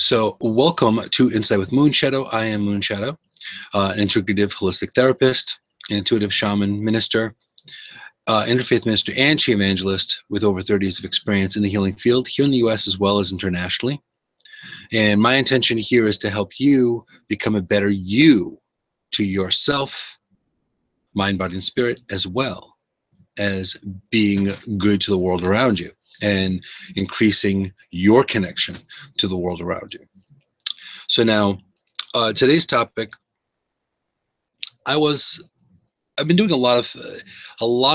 So, welcome to Insight with Moonshadow. I am Moonshadow, an integrative holistic therapist, an intuitive shaman minister, interfaith minister, and chi evangelist with over 30 years of experience in the healing field here in the US as well as internationally. And my intention here is to help you become a better you to yourself, mind, body, and spirit, as well as being good to the world around you and increasing your connection to the world around you. So now, today's topic, I've been doing a lot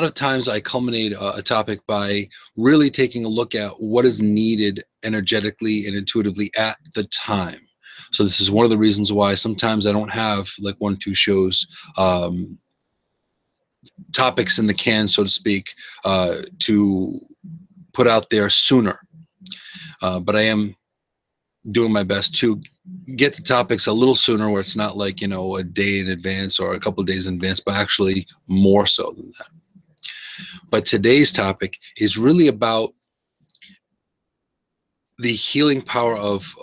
of times I culminate a topic by really taking a look at what is needed energetically and intuitively at the time. So this is one of the reasons why sometimes I don't have like 1-2 shows, topics in the can, so to speak, to put out there sooner. But I am doing my best to get the topics a little sooner, where it's not like, a day in advance or a couple of days in advance, but actually more so than that. But today's topic is really about the healing power of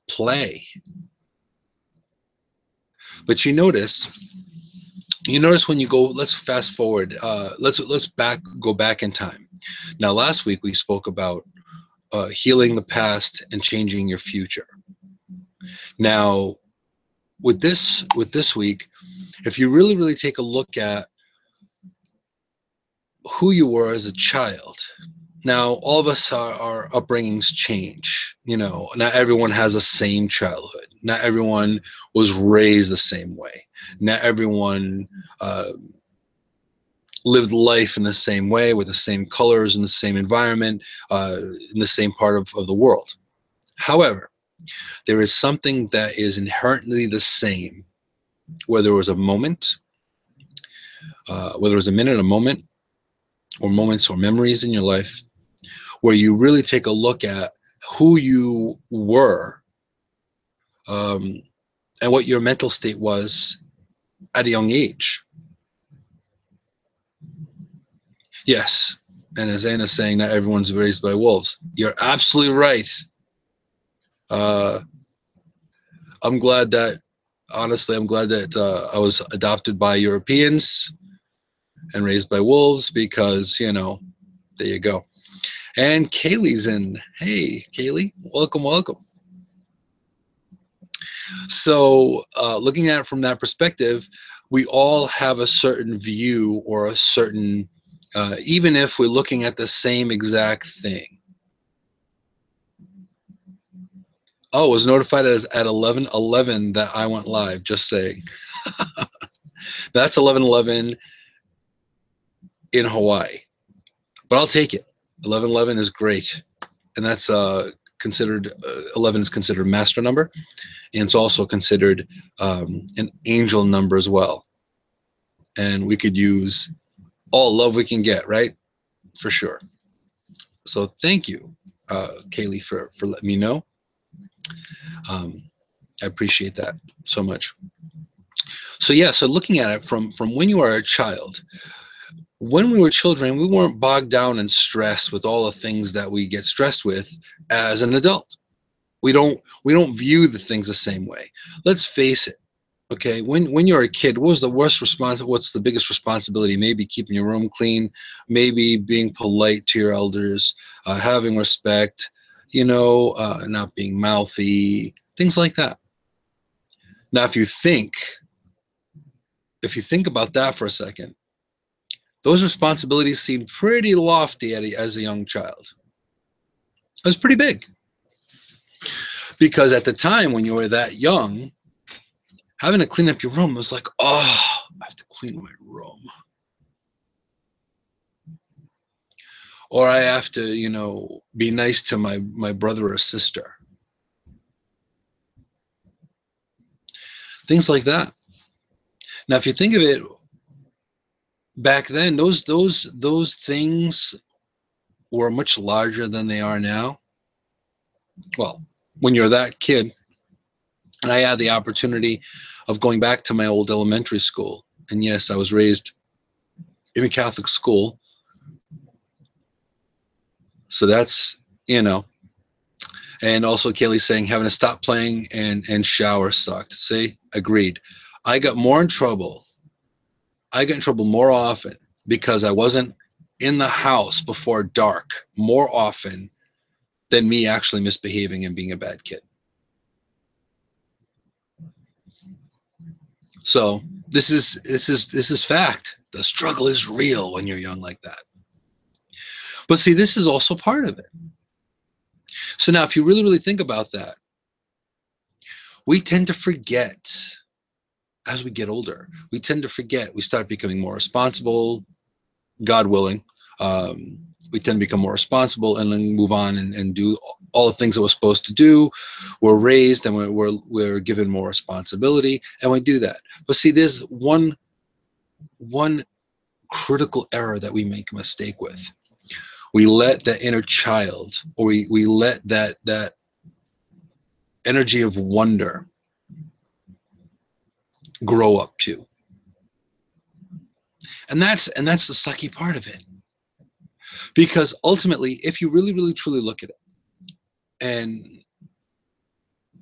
play. But you notice when you go, let's fast forward, let's go back in time. Now, last week we spoke about healing the past and changing your future. Now, with this week, if you really take a look at who you were as a child. Now, all of us, our upbringings change. Not everyone has the same childhood. Not everyone was raised the same way. Not everyone lived life in the same way, with the same colors, in the same environment, in the same part of the world. However, there is something that is inherently the same, whether it was a moment, whether it was a minute, a moment, or moments or memories in your life, where you really take a look at who you were, and what your mental state was at a young age. Yes, and as Anna's saying, not everyone's raised by wolves. You're absolutely right. I'm glad that I was adopted by Europeans and raised by wolves, because, there you go. And Kaylee's in. Hey, Kaylee, welcome. So looking at it from that perspective, we all have a certain view, or a certain, even if we're looking at the same exact thing. Oh, I was notified at 11:11 that I went live, just saying. That's 11:11 in Hawaii. But I'll take it. 11:11 is great. And that's considered, 11 is considered a master number. And it's also considered an angel number as well. And we could use all love we can get, right? For sure. So thank you, Kaylee, for letting me know. I appreciate that so much. So yeah, so looking at it from when you are a child, when we were children, we weren't bogged down and stressed with all the things that we get stressed with as an adult. We don't view the things the same way. Let's face it. Okay, when you're a kid, what's the biggest responsibility? Maybe keeping your room clean, maybe being polite to your elders, having respect, not being mouthy, things like that. Now, if you think about that for a second, those responsibilities seem pretty lofty as a young child. It was pretty big. Because at the time when you were that young, having to clean up your room was like, oh, I have to clean my room. Or I have to, be nice to my brother or sister. Things like that. Now, if you think of it, back then, those things were much larger than they are now. Well, when you're that kid, and I had the opportunity of going back to my old elementary school. And yes, I was raised in a Catholic school. So that's, And also Kaylee saying having to stop playing and shower sucked. See, agreed. I got more in trouble. I got in trouble more often because I wasn't in the house before dark more often than me actually misbehaving and being a bad kid. So this is fact. The struggle is real when you're young like that. But see, this is also part of it. So now if you really, really think about that, we tend to forget as we get older. We tend to forget. We start becoming more responsible, God willing. We tend to become more responsible and then move on and do all the things that we're supposed to do. We're raised and we're given more responsibility, and we do that. But see, there's one critical error that we make a mistake with. We let that inner child, or we let that energy of wonder grow up too. And that's the sucky part of it. Because ultimately, if you really, really, truly look at it, and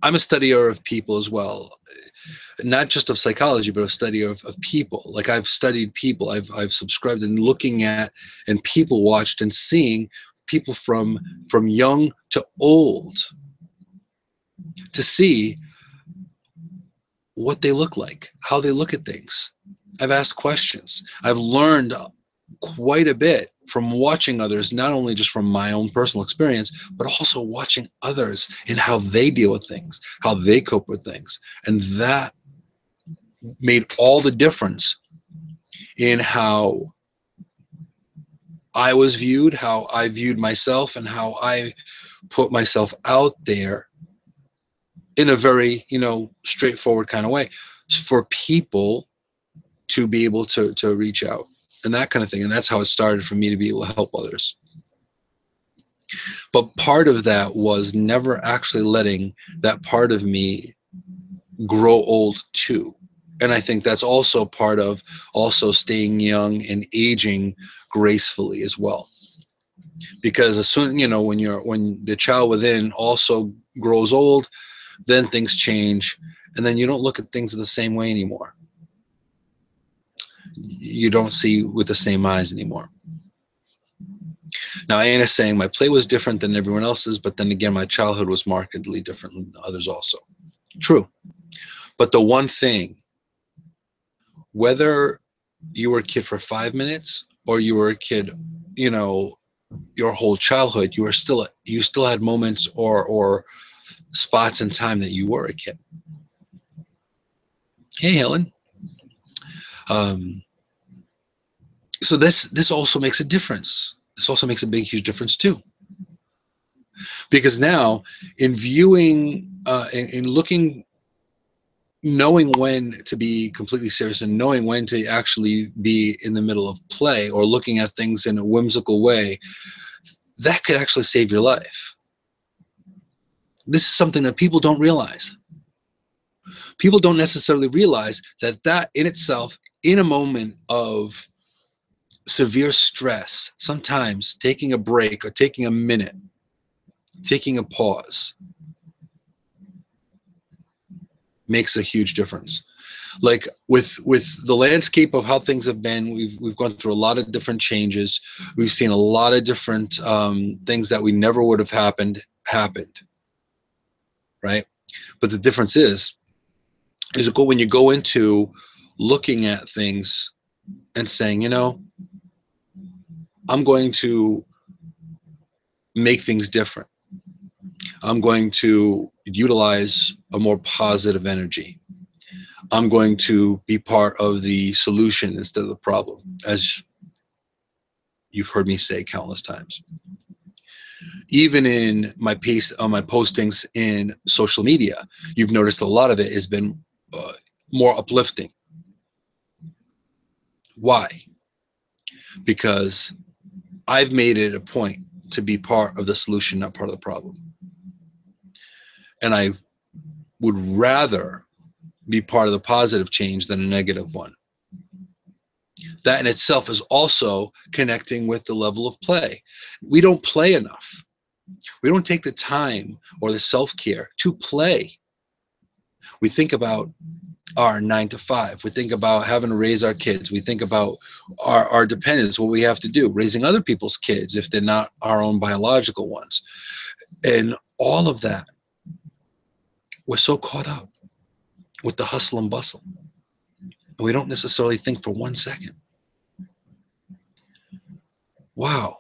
I'm a studier of people as well, not just of psychology, but a study of people. Like I've studied people, I've subscribed and looking at and people watched and seeing people from young to old to see what they look like, how they look at things. I've asked questions. I've learned quite a bit from watching others, not only just from my own personal experience, but also watching others and how they deal with things, how they cope with things. And that made all the difference in how I was viewed, how I viewed myself, and how I put myself out there in a very, straightforward kind of way for people to be able to reach out and that kind of thing. And that's how it started for me to be able to help others. But part of that was never actually letting that part of me grow old too. And I think that's also part of also staying young and aging gracefully as well. Because as soon, when the child within also grows old, then things change, and then you don't look at things the same way anymore. You don't see with the same eyes anymore. Now, Anna's saying my play was different than everyone else's, but then again, my childhood was markedly different than others also. True. But the one thing, whether you were a kid for 5 minutes or you were a kid, your whole childhood, you still had moments or spots in time that you were a kid. Hey, Helen. So this also makes a difference. This also makes a big, huge difference too. Because now, in viewing, in looking, knowing when to be completely serious and knowing when to actually be in the middle of play or looking at things in a whimsical way, that could actually save your life. This is something that people don't realize. People don't necessarily realize that in itself, in a moment of severe stress, sometimes taking a break or taking a minute, taking a pause makes a huge difference. Like with the landscape of how things have been, we've gone through a lot of different changes. We've seen a lot of different things that we never would have happened, right? But the difference is when you go into looking at things and saying, I'm going to make things different. I'm going to utilize a more positive energy. I'm going to be part of the solution instead of the problem, as you've heard me say countless times. Even in my postings in social media, you've noticed a lot of it has been more uplifting. Why? Because I've made it a point to be part of the solution, not part of the problem. And I would rather be part of the positive change than a negative one. That in itself is also connecting with the level of play. We don't play enough. We don't take the time or the self-care to play. We think about our 9 to 5. We think about having to raise our kids. We think about our dependents, what we have to do, raising other people's kids if they're not our own biological ones. And all of that, we're so caught up with the hustle and bustle. And we don't necessarily think for 1 second, wow,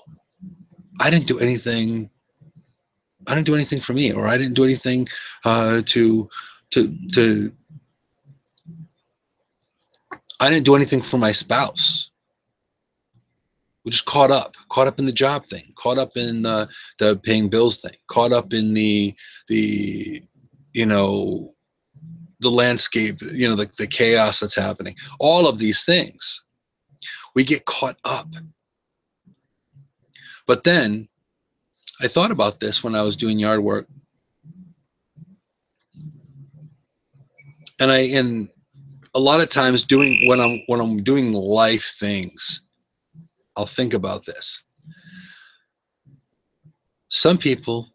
I didn't do anything. I didn't do anything for me, or I didn't do anything to I didn't do anything for my spouse. We're just caught up in the job thing, caught up in the paying bills thing, caught up in the you know the landscape, the chaos that's happening. All of these things, we get caught up. But then I thought about this when I was doing yard work, and a lot of times when I'm doing life things, I'll think about this. Some people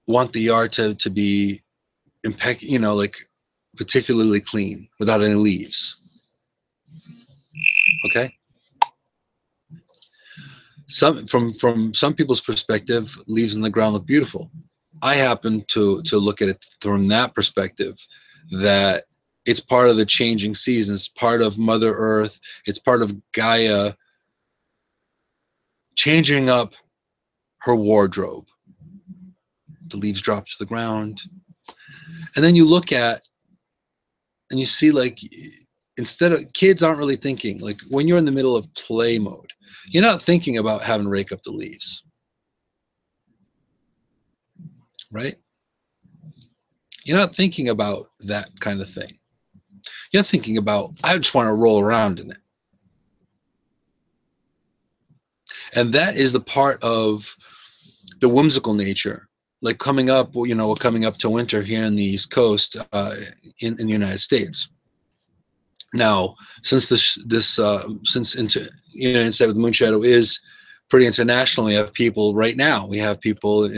want the yard to be like particularly clean without any leaves. Okay. From some people's perspective, leaves in the ground look beautiful. I happen to look at it from that perspective, that it's part of the changing seasons, part of Mother Earth, it's part of Gaia changing up her wardrobe. The leaves drop to the ground. And then you look at and you see, like, instead of, kids aren't really thinking, like when you're in the middle of play mode, you're not thinking about having to rake up the leaves, right? You're not thinking about that kind of thing. You're thinking about, I just want to roll around in it. And that is the part of the whimsical nature, like coming up to winter here in the East Coast, in the United States. Now, since Inside with Moonshadow is pretty international, we have people right now. We have people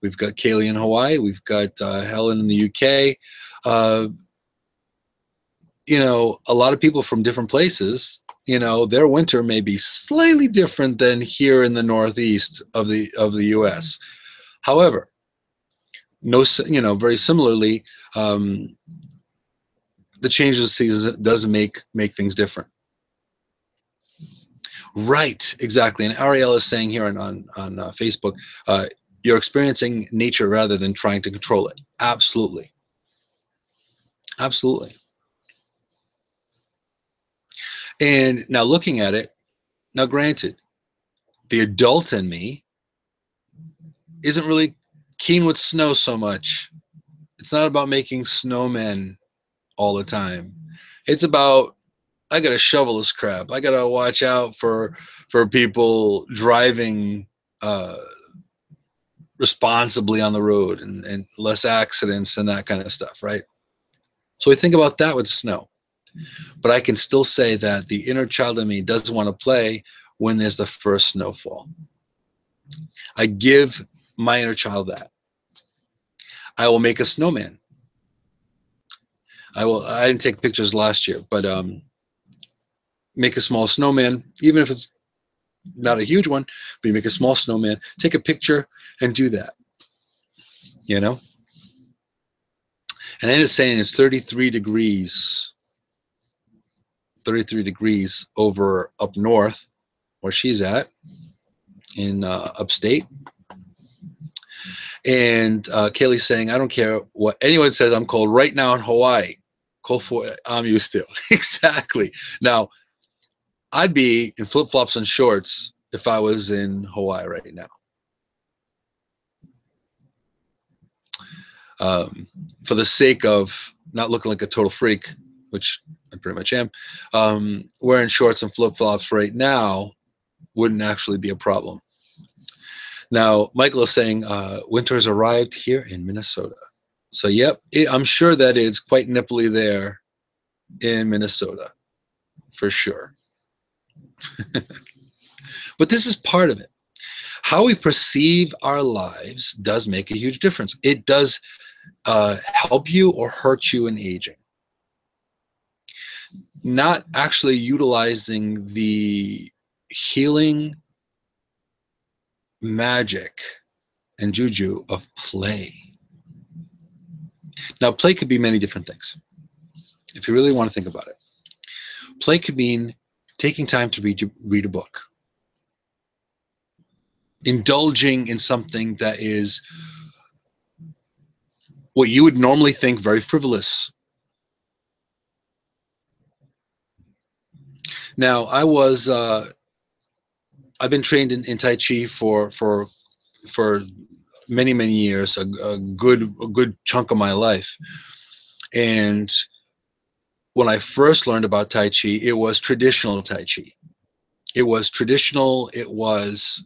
we've got Kaylee in Hawaii, we've got Helen in the UK. A lot of people from different places. Their winter may be slightly different than here in the Northeast of the U.S. However, very similarly, the changes of seasons does make things different. Right, exactly. And Ariel is saying here on Facebook, you're experiencing nature rather than trying to control it. Absolutely. Absolutely. And now looking at it, now granted, the adult in me isn't really keen with snow so much. It's not about making snowmen all the time. It's about, I gotta shovel this crap. I gotta watch out for people driving responsibly on the road, and less accidents and that kind of stuff, right? So we think about that with snow. But I can still say that the inner child in me does want to play when there's the first snowfall. I give my inner child that. I will make a snowman. I didn't take pictures last year, but make a small snowman, even if it's not a huge one, but you make a small snowman, take a picture and do that, And then it's saying it's 33 degrees over up north where she's at in upstate. And Kaylee's saying, I don't care what anyone says, I'm cold right now in Hawaii. Cold for I'm used to. Exactly. Now, I'd be in flip-flops and shorts if I was in Hawaii right now. For the sake of not looking like a total freak, which I pretty much am, wearing shorts and flip-flops right now wouldn't actually be a problem. Now, Michael is saying winter has arrived here in Minnesota. So, yep, I'm sure that it's quite nipply there in Minnesota, for sure. But this is part of it. how we perceive our lives does make a huge difference. It does help you or hurt you in aging. Not actually utilizing the healing magic and juju of play. Now, play could be many different things. If you really want to think about it, play could mean taking time to read a book, indulging in something that is what you would normally think very frivolous. Now, I've been trained in Tai Chi for many years, a good chunk of my life. And when I first learned about Tai Chi, it was traditional Tai Chi. It was traditional. It was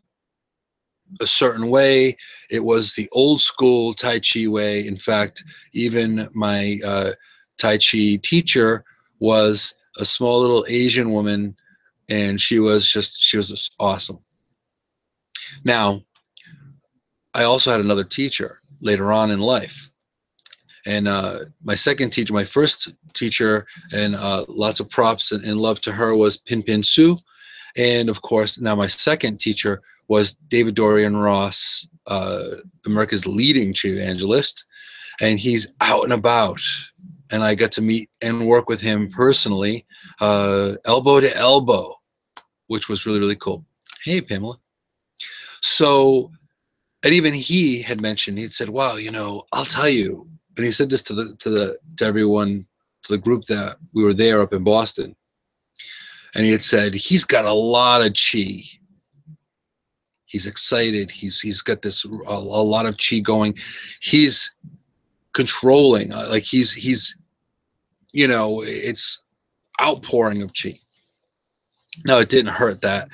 a certain way. It was the old school Tai Chi way. In fact, even my Tai Chi teacher was a small little Asian woman, and she was just awesome. Now, I also had another teacher later on in life. And my second teacher, my first teacher, and lots of props and love to her, was Pin Pin Su. And of course, now my second teacher was David Dorian Ross, America's leading Chi evangelist. And he's out and about. And I got to meet and work with him personally, elbow to elbow, which was really cool. Hey, Pamela. So, and even he had mentioned, he'd said, wow, I'll tell you. And he said this to everyone, to the group that we were there up in Boston. And he had said, he's got a lot of chi. He's excited. He's got this a lot of chi going. He's controlling, like he's it's outpouring of chi. Now, it didn't hurt that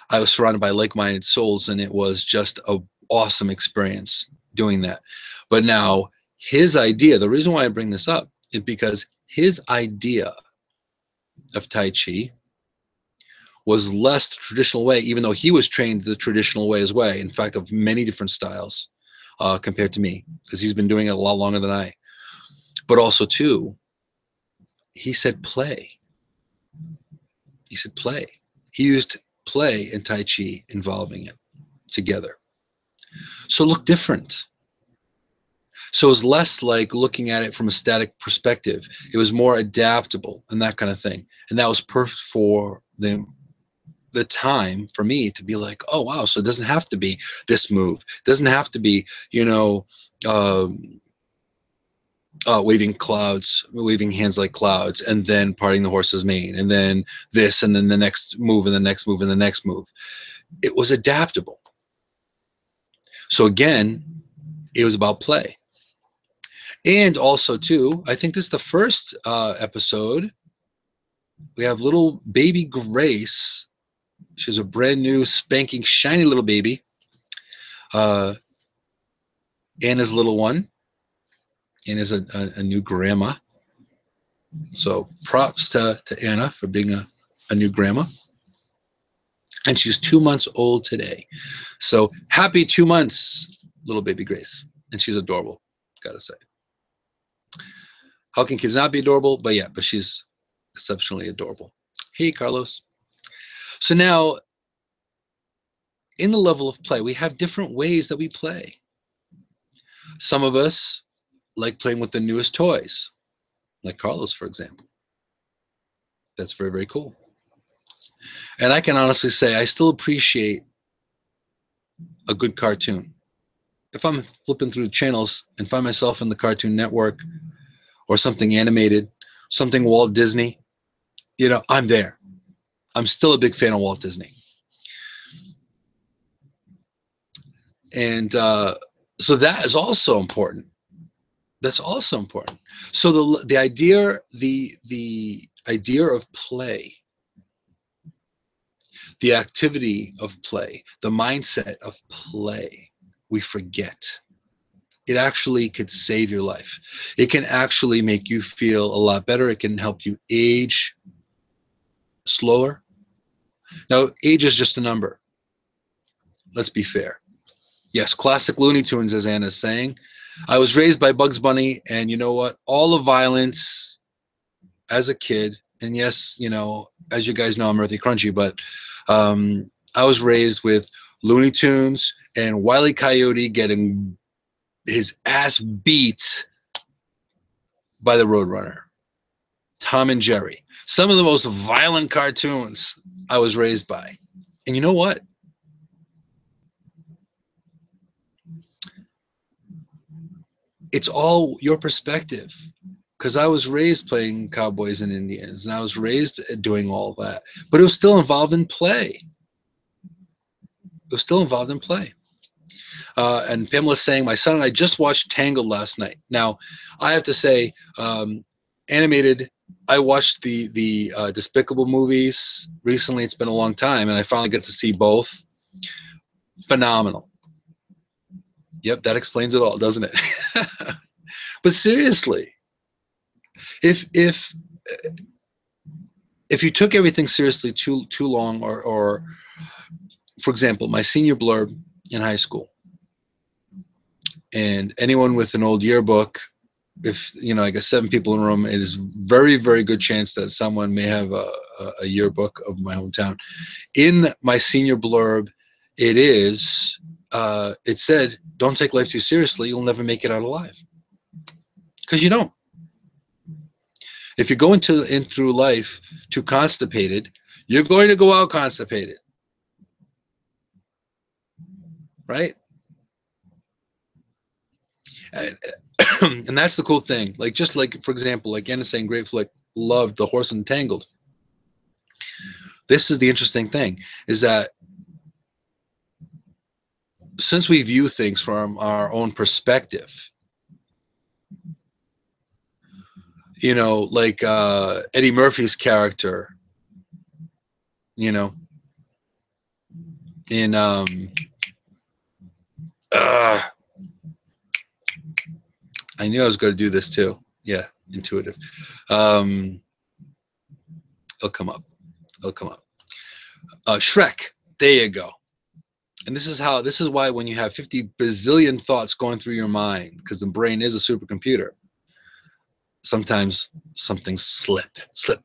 I was surrounded by like-minded souls, and it was just an awesome experience doing that. But now, his idea, the reason why I bring this up is because his idea of Tai Chi was less the traditional way, even though he was trained the traditional way as well. In fact, of many different styles compared to me, because he's been doing it a lot longer than I. But also, too, he said play. He said play. He used play and Tai Chi involving it together. So look different. So it was less like looking at it from a static perspective. It was more adaptable and that kind of thing. And that was perfect for the time for me to be like, oh, wow, so it doesn't have to be this move. It doesn't have to be, waving hands like clouds, and then parting the horse's mane, and then this, and then the next move, and the next move, and the next move. It was adaptable. So again, it was about play. And also, too, I think this is the first episode. We have little baby Grace. She's a brand new, spanking, shiny little baby. Anna's little one. Anna's a new grandma. So props to Anna for being a new grandma. And she's 2 months old today. So happy 2 months, little baby Grace. And she's adorable, gotta say. How can kids not be adorable? But she's exceptionally adorable. Hey, Carlos. So now, in the level of play, we have different ways that we play. Some of us like playing with the newest toys, like Carlos, for example. That's very cool. And I can honestly say I still appreciate a good cartoon. If I'm flipping through the channels and find myself in the Cartoon Network or something animated, something Walt Disney, I'm there. I'm still a big fan of Walt Disney. And so that is also important. That's also important. So the idea of play, the activity of play, the mindset of play, we forget. It actually could save your life. It can actually make you feel a lot better. It can help you age slower. Now, age is just a number. Let's be fair. Yes, classic Looney Tunes, as Anna's saying. I was raised by Bugs Bunny, and you know what? All the violence as a kid, and yes, you know, as you guys know, I'm Earthy Crunchy, but I was raised with Looney Tunes and Wile E. Coyote getting his ass beat by the Roadrunner. Tom and Jerry. Some of the most violent cartoons I was raised by. And you know what? It's all your perspective. Because I was raised playing cowboys and Indians, and I was raised doing all that. But it was still involved in play. It was still involved in play. And Pamela's saying, my son and I just watched Tangled last night. Now, I have to say, animated, I watched the Despicable movies recently. It's been a long time, and I finally get to see both. Phenomenal. Yep, that explains it all, doesn't it? But seriously, if you took everything seriously too long, or for example, my senior blurb in high school, and anyone with an old yearbook, if you know, I guess 7 people in a room, it is very, very good chance that someone may have a yearbook of my hometown. In my senior blurb, it said, don't take life too seriously, you'll never make it out alive. Because you don't. If you go in through life too constipated, you're going to go out constipated. Right? And that's the cool thing. Like, just like, for example, like Anna saying Great Flick loved The Horse and Tangled. This is the interesting thing, is that since we view things from our own perspective, you know, like Eddie Murphy's character, you know, in I knew I was going to do this too. Yeah, intuitive. It'll come up. It'll come up. Shrek. There you go. And this is why when you have 50 bazillion thoughts going through your mind, because the brain is a supercomputer, sometimes something slip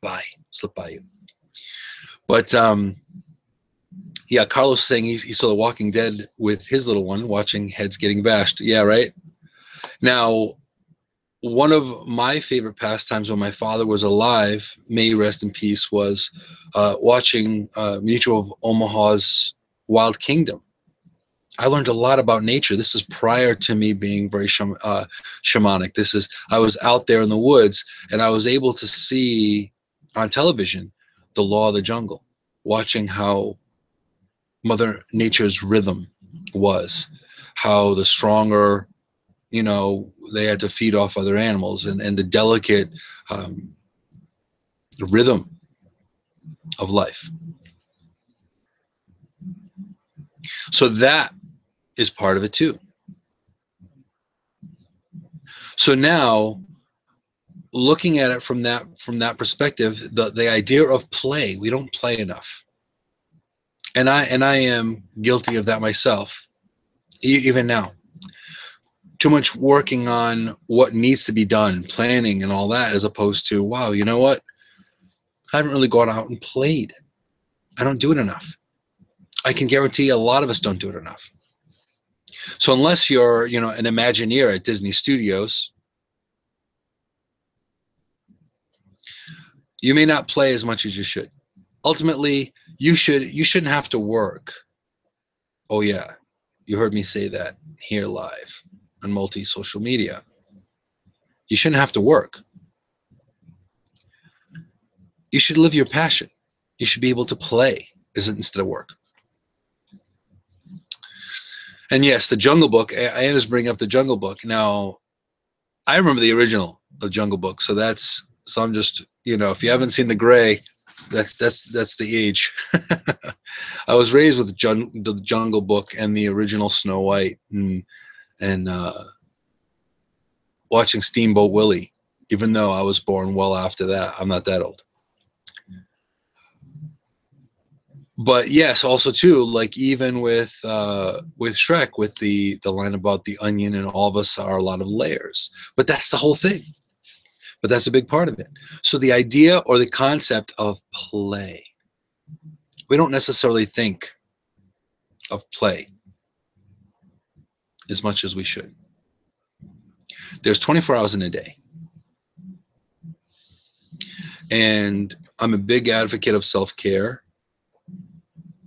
by you. But yeah, Carlos saying he saw The Walking Dead with his little one, watching heads getting bashed. Yeah, right. Now, one of my favorite pastimes when my father was alive, may he rest in peace, was watching Mutual of Omaha's Wild Kingdom. I learned a lot about nature. This is prior to me being very shamanic. I was out there in the woods, and I was able to see on television the law of the jungle, watching how Mother Nature's rhythm was, how the stronger, you know, they had to feed off other animals, and the delicate rhythm of life. So that is part of it too. So now, looking at it from that perspective, the idea of play, we don't play enough, and I am guilty of that myself, even now. Too much working on what needs to be done, planning and all that, as opposed to, wow, you know what? I haven't really gone out and played. I don't do it enough. I can guarantee a lot of us don't do it enough. So unless you're, you know, an Imagineer at Disney Studios, you may not play as much as you should. Ultimately, you shouldn't have to work. Oh yeah, you heard me say that here live on multi-social media. You shouldn't have to work. You should live your passion. You should be able to play instead of work. And yes, the Jungle Book, I just bring up the Jungle Book. Now, I remember the original, the Jungle Book. So I'm just, you know, if you haven't seen the gray, that's the age. I was raised with the Jungle Book and the original Snow White, and watching Steamboat Willie, even though I was born well after that. I'm not that old. But yes, also too, like even with Shrek, with the line about the onion and all of us are a lot of layers. But that's the whole thing. But that's a big part of it. So the idea or the concept of play, we don't necessarily think of play as much as we should. There's 24 hours in a day. And I'm a big advocate of self-care.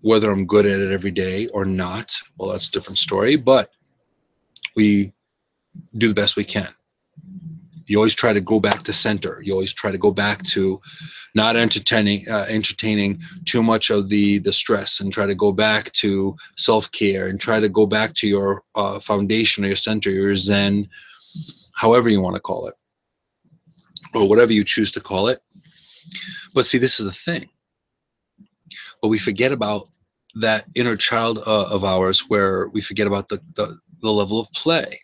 Whether I'm good at it every day or not, well, that's a different story. But we do the best we can. You always try to go back to center. You always try to go back to not entertaining too much of the stress, and try to go back to self-care, and try to go back to your foundation or your center, your zen, however you want to call it, or whatever you choose to call it. But see, this is the thing. But we forget about that inner child of ours, where we forget about the level of play.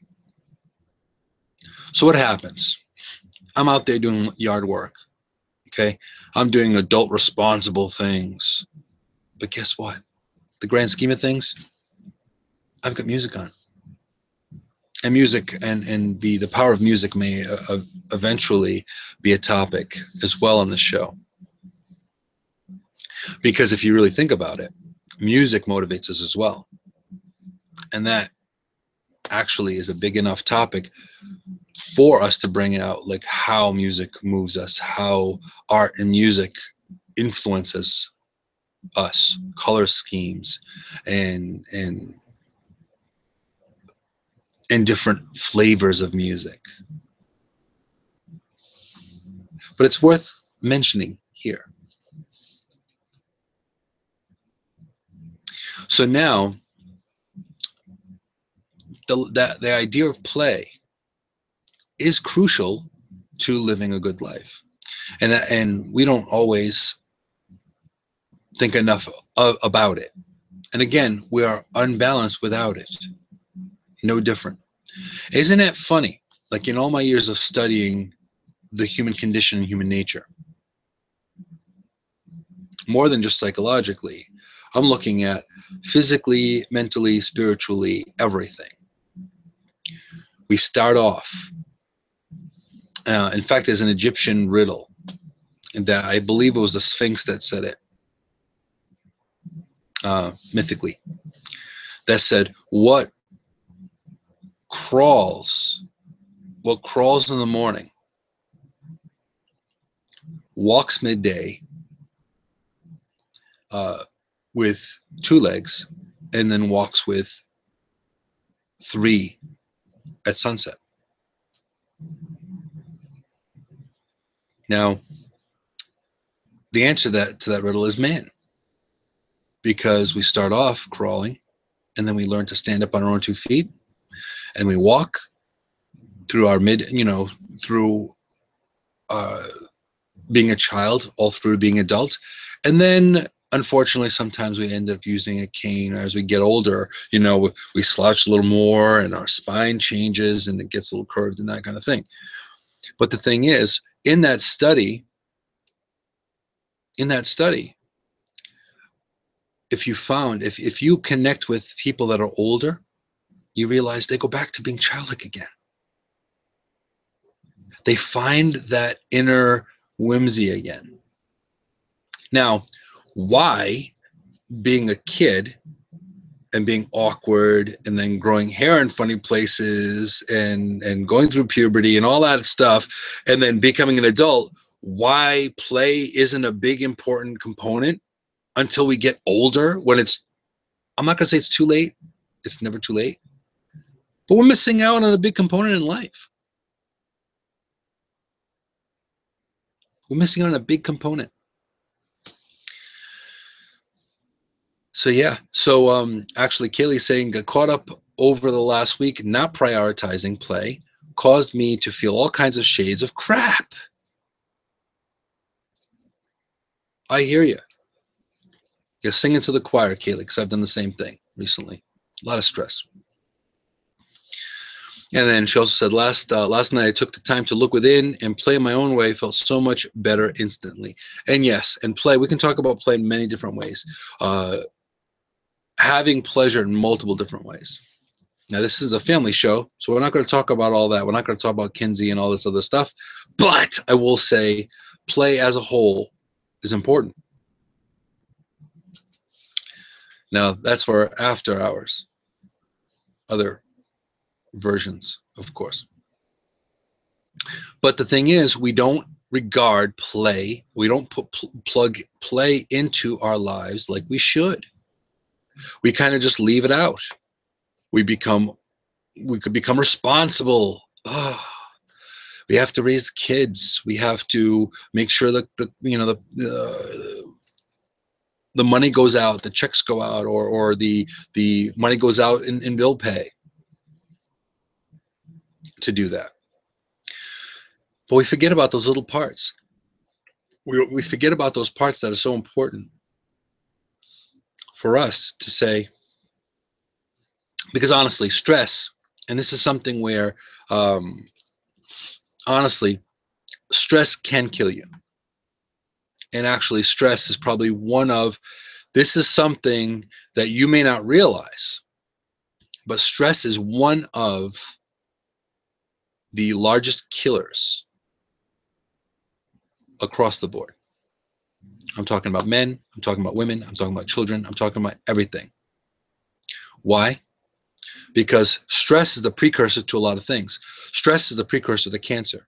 So what happens? I'm out there doing yard work. Okay. I'm doing adult responsible things. But guess what? The grand scheme of things, I've got music on. And music and the power of music may eventually be a topic as well on the show. Because if you really think about it, music motivates us as well. And that actually is a big enough topic for us to bring it out, like how music moves us, how art and music influences us, color schemes, and different flavors of music. But it's worth mentioning here. So now, the idea of play is crucial to living a good life, and we don't always think enough about it. And again, we are unbalanced without it. No different. Isn't it funny? Like in all my years of studying the human condition and human nature, more than just psychologically, I'm looking at physically, mentally, spiritually, everything. We start off. In fact, there's an Egyptian riddle that I believe it was the Sphinx that said it, mythically, that said, what crawls in the morning, walks midday with 2 legs, and then walks with 3 at sunset. Now, the answer to that riddle is man, because we start off crawling, and then we learn to stand up on our own 2 feet, and we walk through our through being a child, all through being adult, and then unfortunately sometimes we end up using a cane, or as we get older, we slouch a little more, and our spine changes, and it gets a little curved and that kind of thing. But the thing is, in that study, if you connect with people that are older, you realize they go back to being childlike again. They find that inner whimsy again. Now, why being a kid and being awkward, and then growing hair in funny places, and going through puberty and all that stuff, and then becoming an adult, why play isn't a big important component until we get older, when I'm not going to say it's too late. It's never too late. But we're missing out on a big component in life. We're missing out on a big component. So yeah. So actually, Kaylee's saying, got caught up over the last week not prioritizing play, caused me to feel all kinds of shades of crap. I hear you. You're singing to the choir, Kaylee, because I've done the same thing recently. A lot of stress. And then she also said, last night I took the time to look within and play my own way, felt so much better instantly. And yes, and play, we can talk about play in many different ways. Having pleasure in multiple different ways. Now, this is a family show, so we're not going to talk about all that. We're not going to talk about Kinsey and all this other stuff. But I will say play as a whole is important. Now, that's for after hours. Other versions, of course. But the thing is, we don't regard play, we don't plug play into our lives like we should. We kind of just leave it out. We could become responsible. Oh, we have to raise kids. We have to make sure that the money goes out, the checks go out, or the money goes out in bill pay to do that. But we forget about those little parts. We forget about those parts that are so important for us to say, because honestly, stress, and this is something where, honestly, stress can kill you. And actually, stress is probably this is something that you may not realize, but stress is one of the largest killers across the board. I'm talking about men, I'm talking about women, I'm talking about children, I'm talking about everything. Why? Because stress is the precursor to a lot of things. Stress is the precursor to cancer.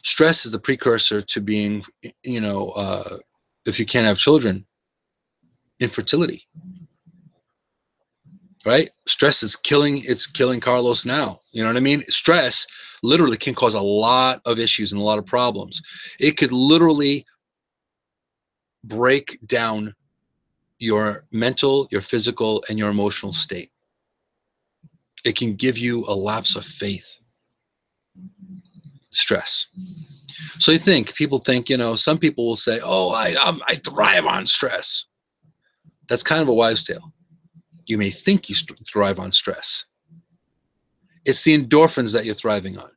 Stress is the precursor to being, if you can't have children, infertility. Right? Stress is killing Carlos now. You know what I mean? Stress literally can cause a lot of issues and a lot of problems. It could literally break down your mental, your physical, and your emotional state. It can give you a lapse of faith. Stress. So people think, some people will say, oh, I thrive on stress. That's kind of a wives' tale. You may think you thrive on stress. It's the endorphins that you're thriving on.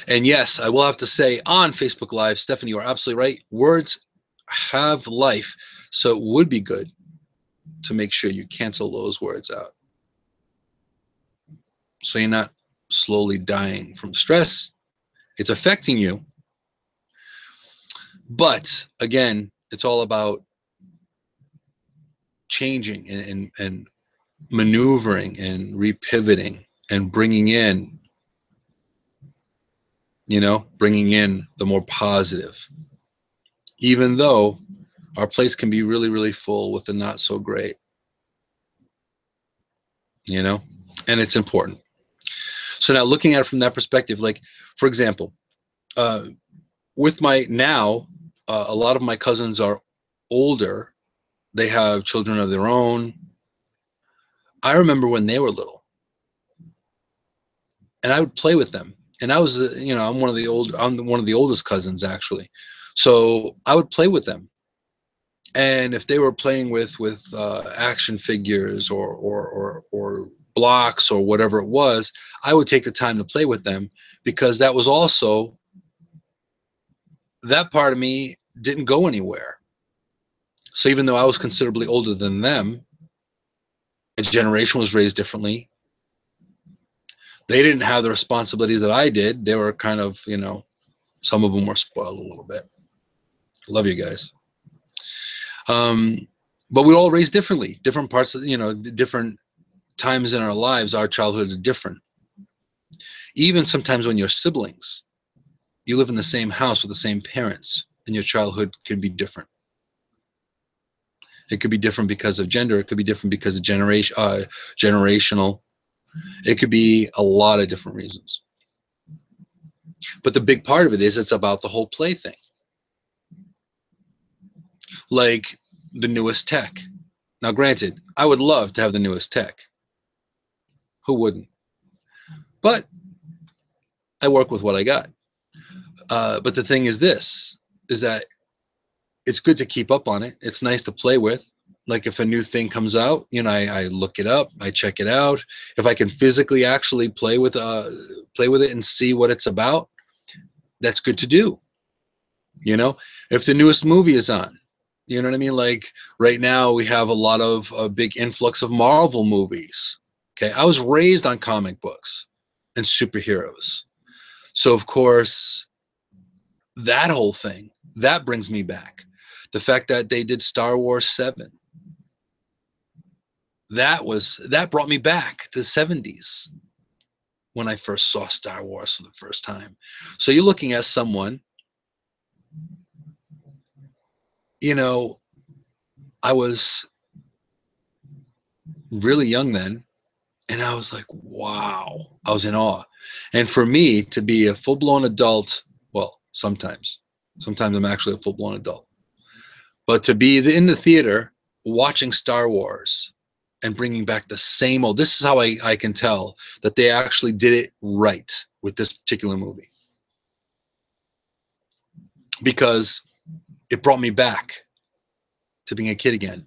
And yes, I will have to say on Facebook Live, Stephanie, you are absolutely right. Words have life. So it would be good to make sure you cancel those words out. So you're not slowly dying from stress. It's affecting you. But again, it's all about changing and maneuvering and repivoting and bringing in the more positive. Even though our plates can be really, really full with the not so great. And it's important. So now looking at it from that perspective, like, for example, with a lot of my cousins are older. They have children of their own. I remember when they were little, and I would play with them. And I was, I'm one of the oldest cousins actually. So I would play with them. And if they were playing with action figures or blocks or whatever it was, I would take the time to play with them, because that was also, that part of me didn't go anywhere. So even though I was considerably older than them, my generation was raised differently. They didn't have the responsibilities that I did. They were kind of, some of them were spoiled a little bit. Love you guys. But we all raised differently. Different parts of, different times in our lives, our childhood is different. Even sometimes when you're siblings, you live in the same house with the same parents, and your childhood could be different. It could be different because of gender. It could be different because of generational. It could be a lot of different reasons. But the big part of it is it's about the whole play thing. Like the newest tech. Now, granted, I would love to have the newest tech. Who wouldn't? But I work with what I got. But the thing is that it's good to keep up on it. It's nice to play with. Like if a new thing comes out, you know, I look it up, I check it out. If I can physically actually play with it and see what it's about, that's good to do. You know, if the newest movie is on, you know what I mean? Like right now we have a lot of a big influx of Marvel movies. Okay. I was raised on comic books and superheroes. So of course, that whole thing, that brings me back. The fact that they did Star Wars 7, that brought me back to the 70s when I first saw Star Wars for the first time. So you're looking at someone, you know, I was really young then, and I was like, wow, I was in awe. And for me to be a full-blown adult, well, sometimes I'm actually a full-blown adult, but to be in the theater watching Star Wars and bringing back the same old, this is how I can tell that they actually did it right with this particular movie, because it brought me back to being a kid again.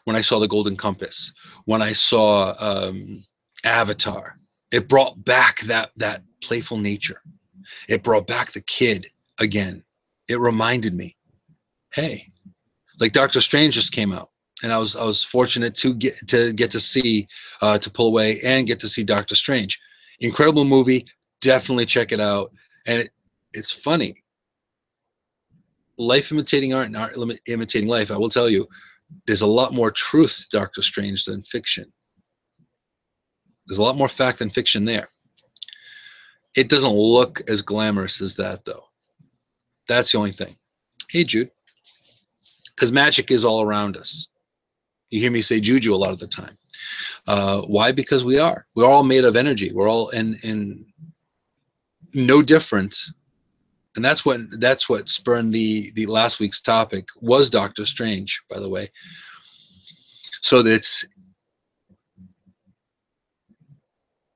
When I saw the Golden Compass, when I saw Avatar, it brought back that playful nature. It brought back the kid again. It reminded me, hey, like Doctor Strange just came out, and I was fortunate to get to see to pull away and get to see Doctor Strange. Incredible movie. Definitely check it out. And it's funny. Life imitating art and art imitating life. I will tell you, there's a lot more truth to Doctor Strange than fiction. There's a lot more fact than fiction there. It doesn't look as glamorous as that, though. That's the only thing. Hey, Jude. Because magic is all around us. You hear me say juju a lot of the time. Why? Because we are. We're all made of energy. We're all in no different. And that's what spurned the last week's topic was Doctor Strange, by the way. So that's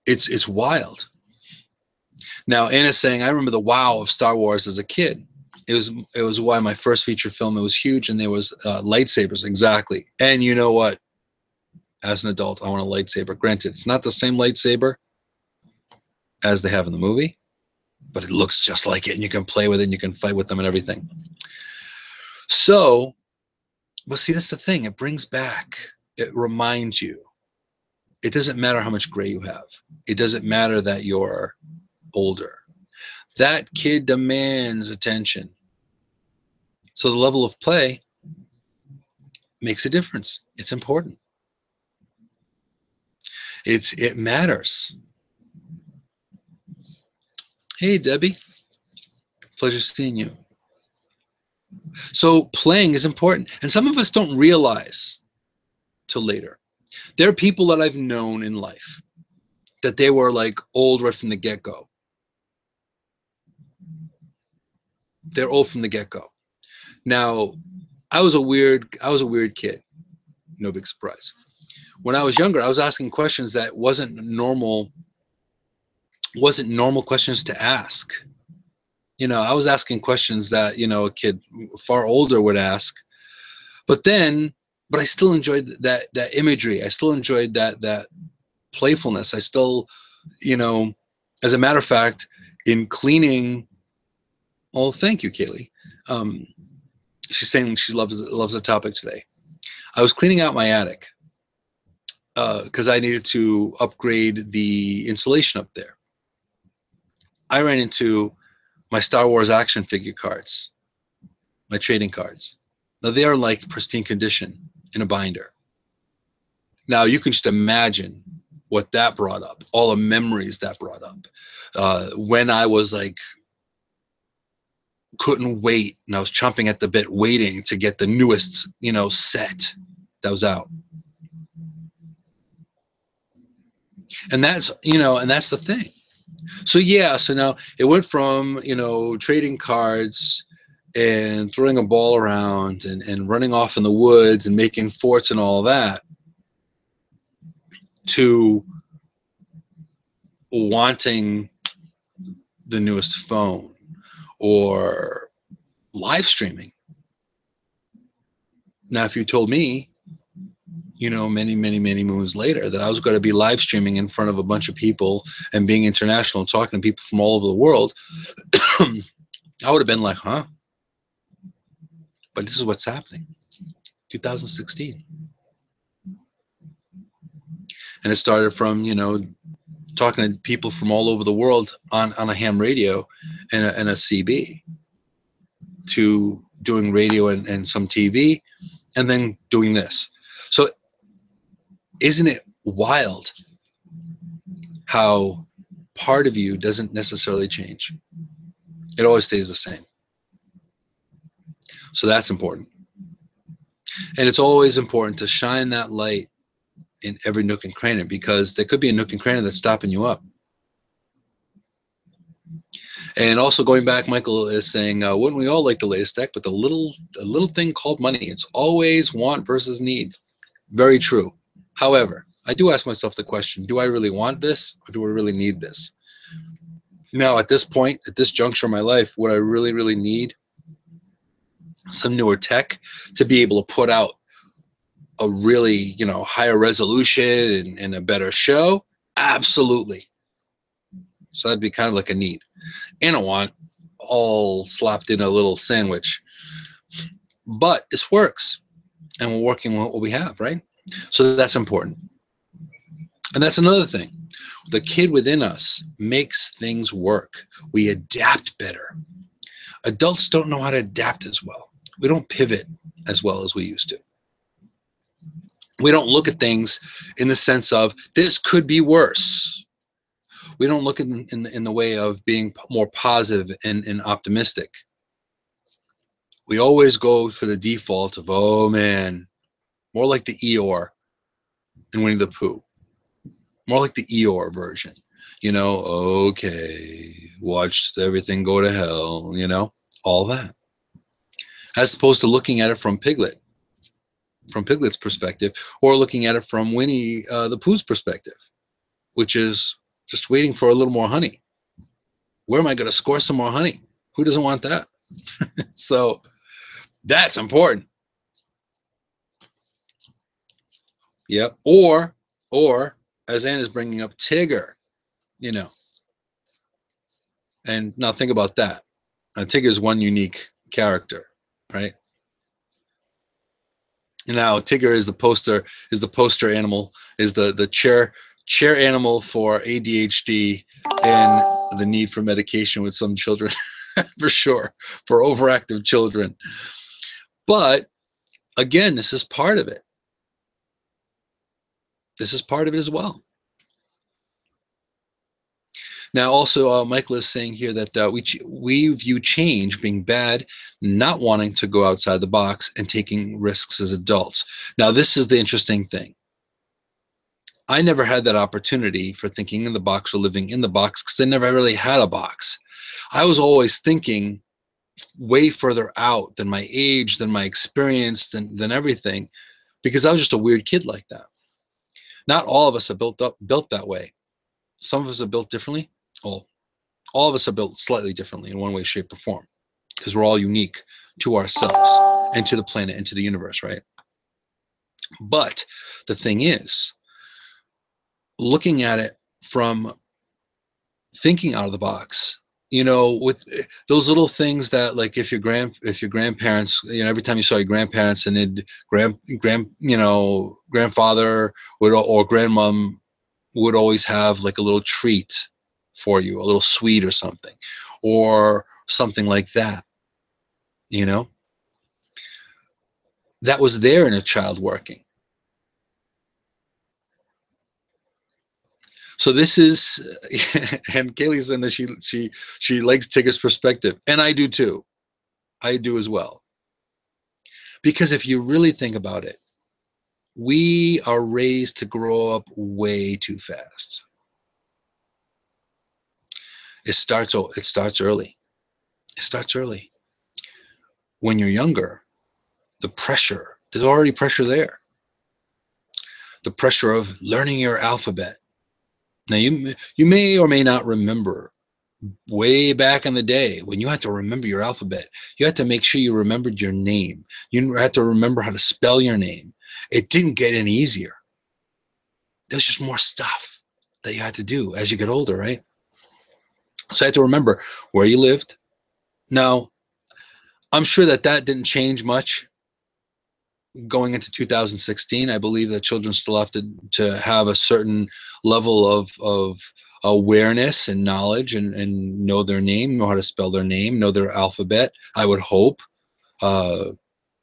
it's wild. Now Anna's saying, I remember the wow of Star Wars as a kid. It was why my first feature film, it was huge, and there was lightsabers, exactly. And you know what? As an adult, I want a lightsaber. Granted, it's not the same lightsaber as they have in the movie, but it looks just like it, and you can play with it, and you can fight with them and everything. So, but see, that's the thing. It brings back, it reminds you. It doesn't matter how much gray you have. It doesn't matter that you're older. That kid demands attention. So the level of play makes a difference. It's important. It matters. Hey, Debbie. Pleasure seeing you. So playing is important. And some of us don't realize till later. There are people that I've known in life that they were like old right from the get-go. They're old from the get-go. Now, I was a weird kid. No big surprise. When I was younger, I was asking questions that wasn't normal questions to ask. You know, I was asking questions that, you know, a kid far older would ask. But I still enjoyed that imagery. I still enjoyed that playfulness. I still, you know, as a matter of fact, in cleaning, oh, thank you, Kaylee. She's saying she loves the topic today. I was cleaning out my attic because I needed to upgrade the insulation up there. I ran into my Star Wars action figure cards, my trading cards. Now they are like pristine condition in a binder. Now you can just imagine what that brought up, all the memories that brought up. When I was like, couldn't wait, and I was chomping at the bit waiting to get the newest, you know, set that was out. And that's, you know, and that's the thing. So yeah, so now it went from, you know, trading cards and throwing a ball around and running off in the woods and making forts and all that, to wanting the newest phone or live streaming. Now, if you told me you know, many, many, many moons later, that I was going to be live streaming in front of a bunch of people and being international, talking to people from all over the world, I would have been like, huh? But this is what's happening. 2016. And it started from, you know, talking to people from all over the world on a ham radio and a CB, to doing radio and some TV, and then doing this. So isn't it wild how part of you doesn't necessarily change? It always stays the same. So that's important. And it's always important to shine that light in every nook and cranny, because there could be a nook and cranny that's stopping you up. And also going back, Michael is saying, wouldn't we all like the latest deck, but a little thing called money. It's always want versus need. Very true. However, I do ask myself the question, do I really want this, or do I really need this? Now, at this point, at this juncture in my life, what I really, really need some newer tech to be able to put out a really, you know, higher resolution and a better show. Absolutely. So that'd be kind of like a need. And a want, all slapped in a little sandwich. But this works. And we're working with what we have, right? So that's important. And that's another thing. The kid within us makes things work. We adapt better. Adults don't know how to adapt as well. We don't pivot as well as we used to. We don't look at things in the sense of, this could be worse. We don't look in the way of being more positive and optimistic. We always go for the default of, oh man, more like the Eeyore in Winnie the Pooh. More like the Eeyore version. You know, okay, watch everything go to hell, you know, all that. As opposed to looking at it from Piglet's perspective, or looking at it from Winnie the Pooh's perspective, which is just waiting for a little more honey. Where am I going to score some more honey? Who doesn't want that? So that's important. Yep. Or as Ann is bringing up, Tigger, you know. And now think about that. Tigger is one unique character, right? And now Tigger is the poster animal, is the chair animal for ADHD and the need for medication with some children, for sure, for overactive children. But again, this is part of it. This is part of it as well. Now, also, Michael is saying here that we view change being bad, not wanting to go outside the box and taking risks as adults. Now, this is the interesting thing. I never had that opportunity for thinking in the box or living in the box, because I never really had a box. I was always thinking way further out than my age, than my experience, than everything, because I was just a weird kid like that. Not all of us are built that way. Some of us are built differently. All of us are built slightly differently in one way, shape, or form, because we're all unique to ourselves and to the planet and to the universe, right? But the thing is, looking at it from thinking out of the box, you know, with those little things that, like, if your grandparents, you know, every time you saw your grandparents, and grandfather would, or grandmom would always have like a little treat for you, a little sweet or something like that, you know, that was there in a child working. So this is, and Kaylee's saying that she likes Tigger's perspective, and I do too. I do as well. Because if you really think about it, we are raised to grow up way too fast. It starts early. It starts early. When you're younger, there's already pressure there. The pressure of learning your alphabet. Now, you may or may not remember way back in the day when you had to remember your alphabet. You had to make sure you remembered your name. You had to remember how to spell your name. It didn't get any easier. There's just more stuff that you had to do as you get older, right? So I had to remember where you lived. Now, I'm sure that didn't change much going into 2016. I believe that children still have to have a certain level of awareness and knowledge, and know their name, know how to spell their name, know their alphabet, I would hope,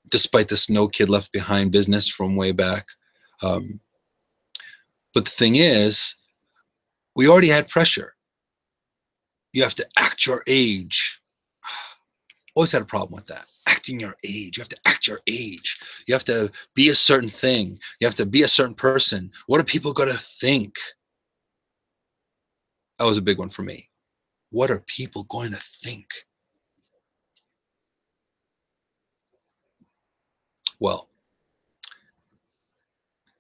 despite this No Kid Left Behind business from way back. But the thing is, we already had pressure. You have to act your age. Always had a problem with that. Acting your age. You have to act your age. You have to be a certain thing. You have to be a certain person. What are people going to think? That was a big one for me. What are people going to think? Well,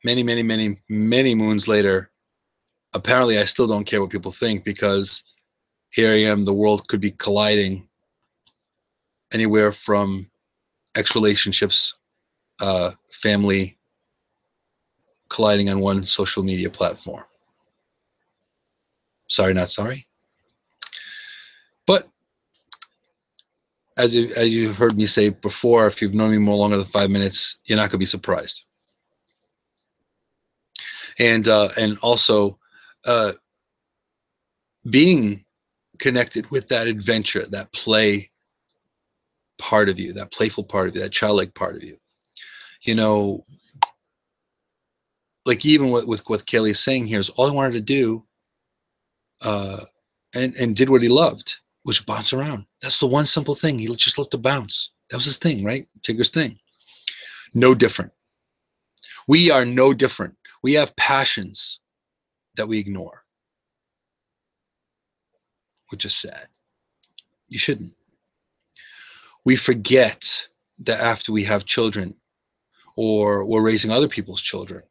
many moons later, apparently I still don't care what people think, because here I am, the world could be colliding anywhere from ex-relationships, family colliding on one social media platform. Sorry, not sorry. But as you've heard me say before, if you've known me more longer than 5 minutes, you're not going to be surprised. And also being connected with that adventure, that play part of you, that playful part of you, that childlike part of you. You know, like even with what Kelly's saying here is, all he wanted to do, and did what he loved, was bounce around. That's the one simple thing. He just loved to bounce. That was his thing, right? Tigger's thing. No different. We are no different. We have passions that we ignore, which is sad. You shouldn't. We forget that after we have children, or we're raising other people's children,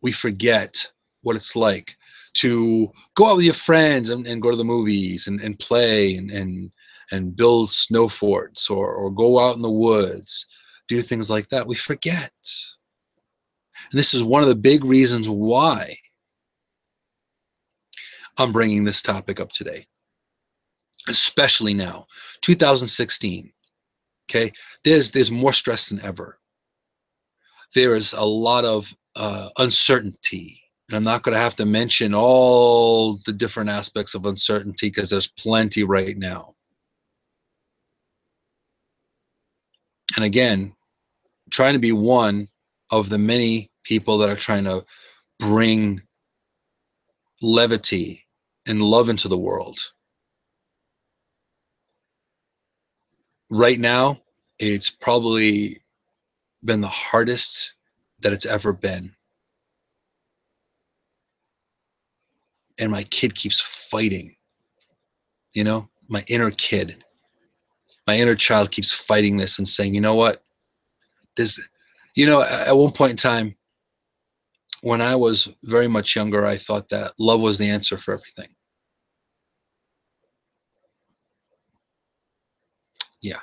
we forget what it's like to go out with your friends and go to the movies and play and build snow forts, or go out in the woods, do things like that. We forget. And this is one of the big reasons why I'm bringing this topic up today, especially now, 2016. Okay, there's more stress than ever. There is a lot of uncertainty, and I'm not going to have to mention all the different aspects of uncertainty, because there's plenty right now. And again, trying to be one of the many people that are trying to bring levity and love into the world. Right now, it's probably been the hardest that it's ever been. And my kid keeps fighting. You know, my inner kid, my inner child keeps fighting this and saying, you know what? This, at one point in time, when I was very much younger, I thought that love was the answer for everything. Yeah.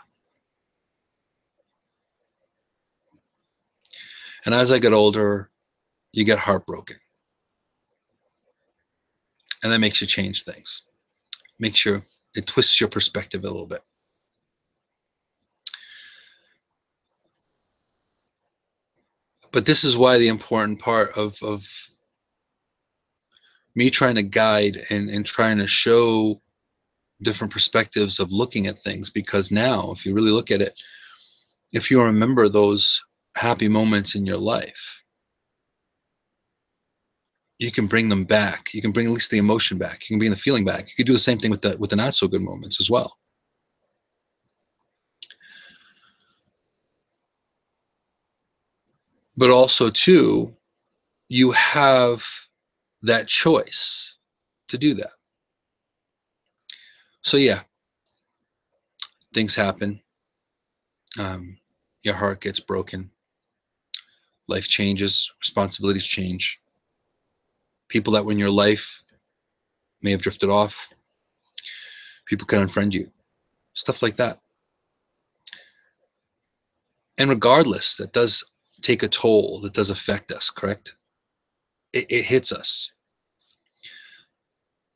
And as I get older, you get heartbroken. And that makes you change things. It twists your perspective a little bit. But this is why the important part of me trying to guide and trying to show different perspectives of looking at things, because now, if you really look at it, if you remember those happy moments in your life, you can bring them back. You can bring at least the emotion back. You can bring the feeling back. You can do the same thing with the not so good moments as well. But also, too, you have that choice to do that. So yeah, things happen. Your heart gets broken. Life changes. Responsibilities change. People that were in your life may have drifted off. People can unfriend you. Stuff like that. And regardless, that does take a toll, that does affect us, correct? It hits us.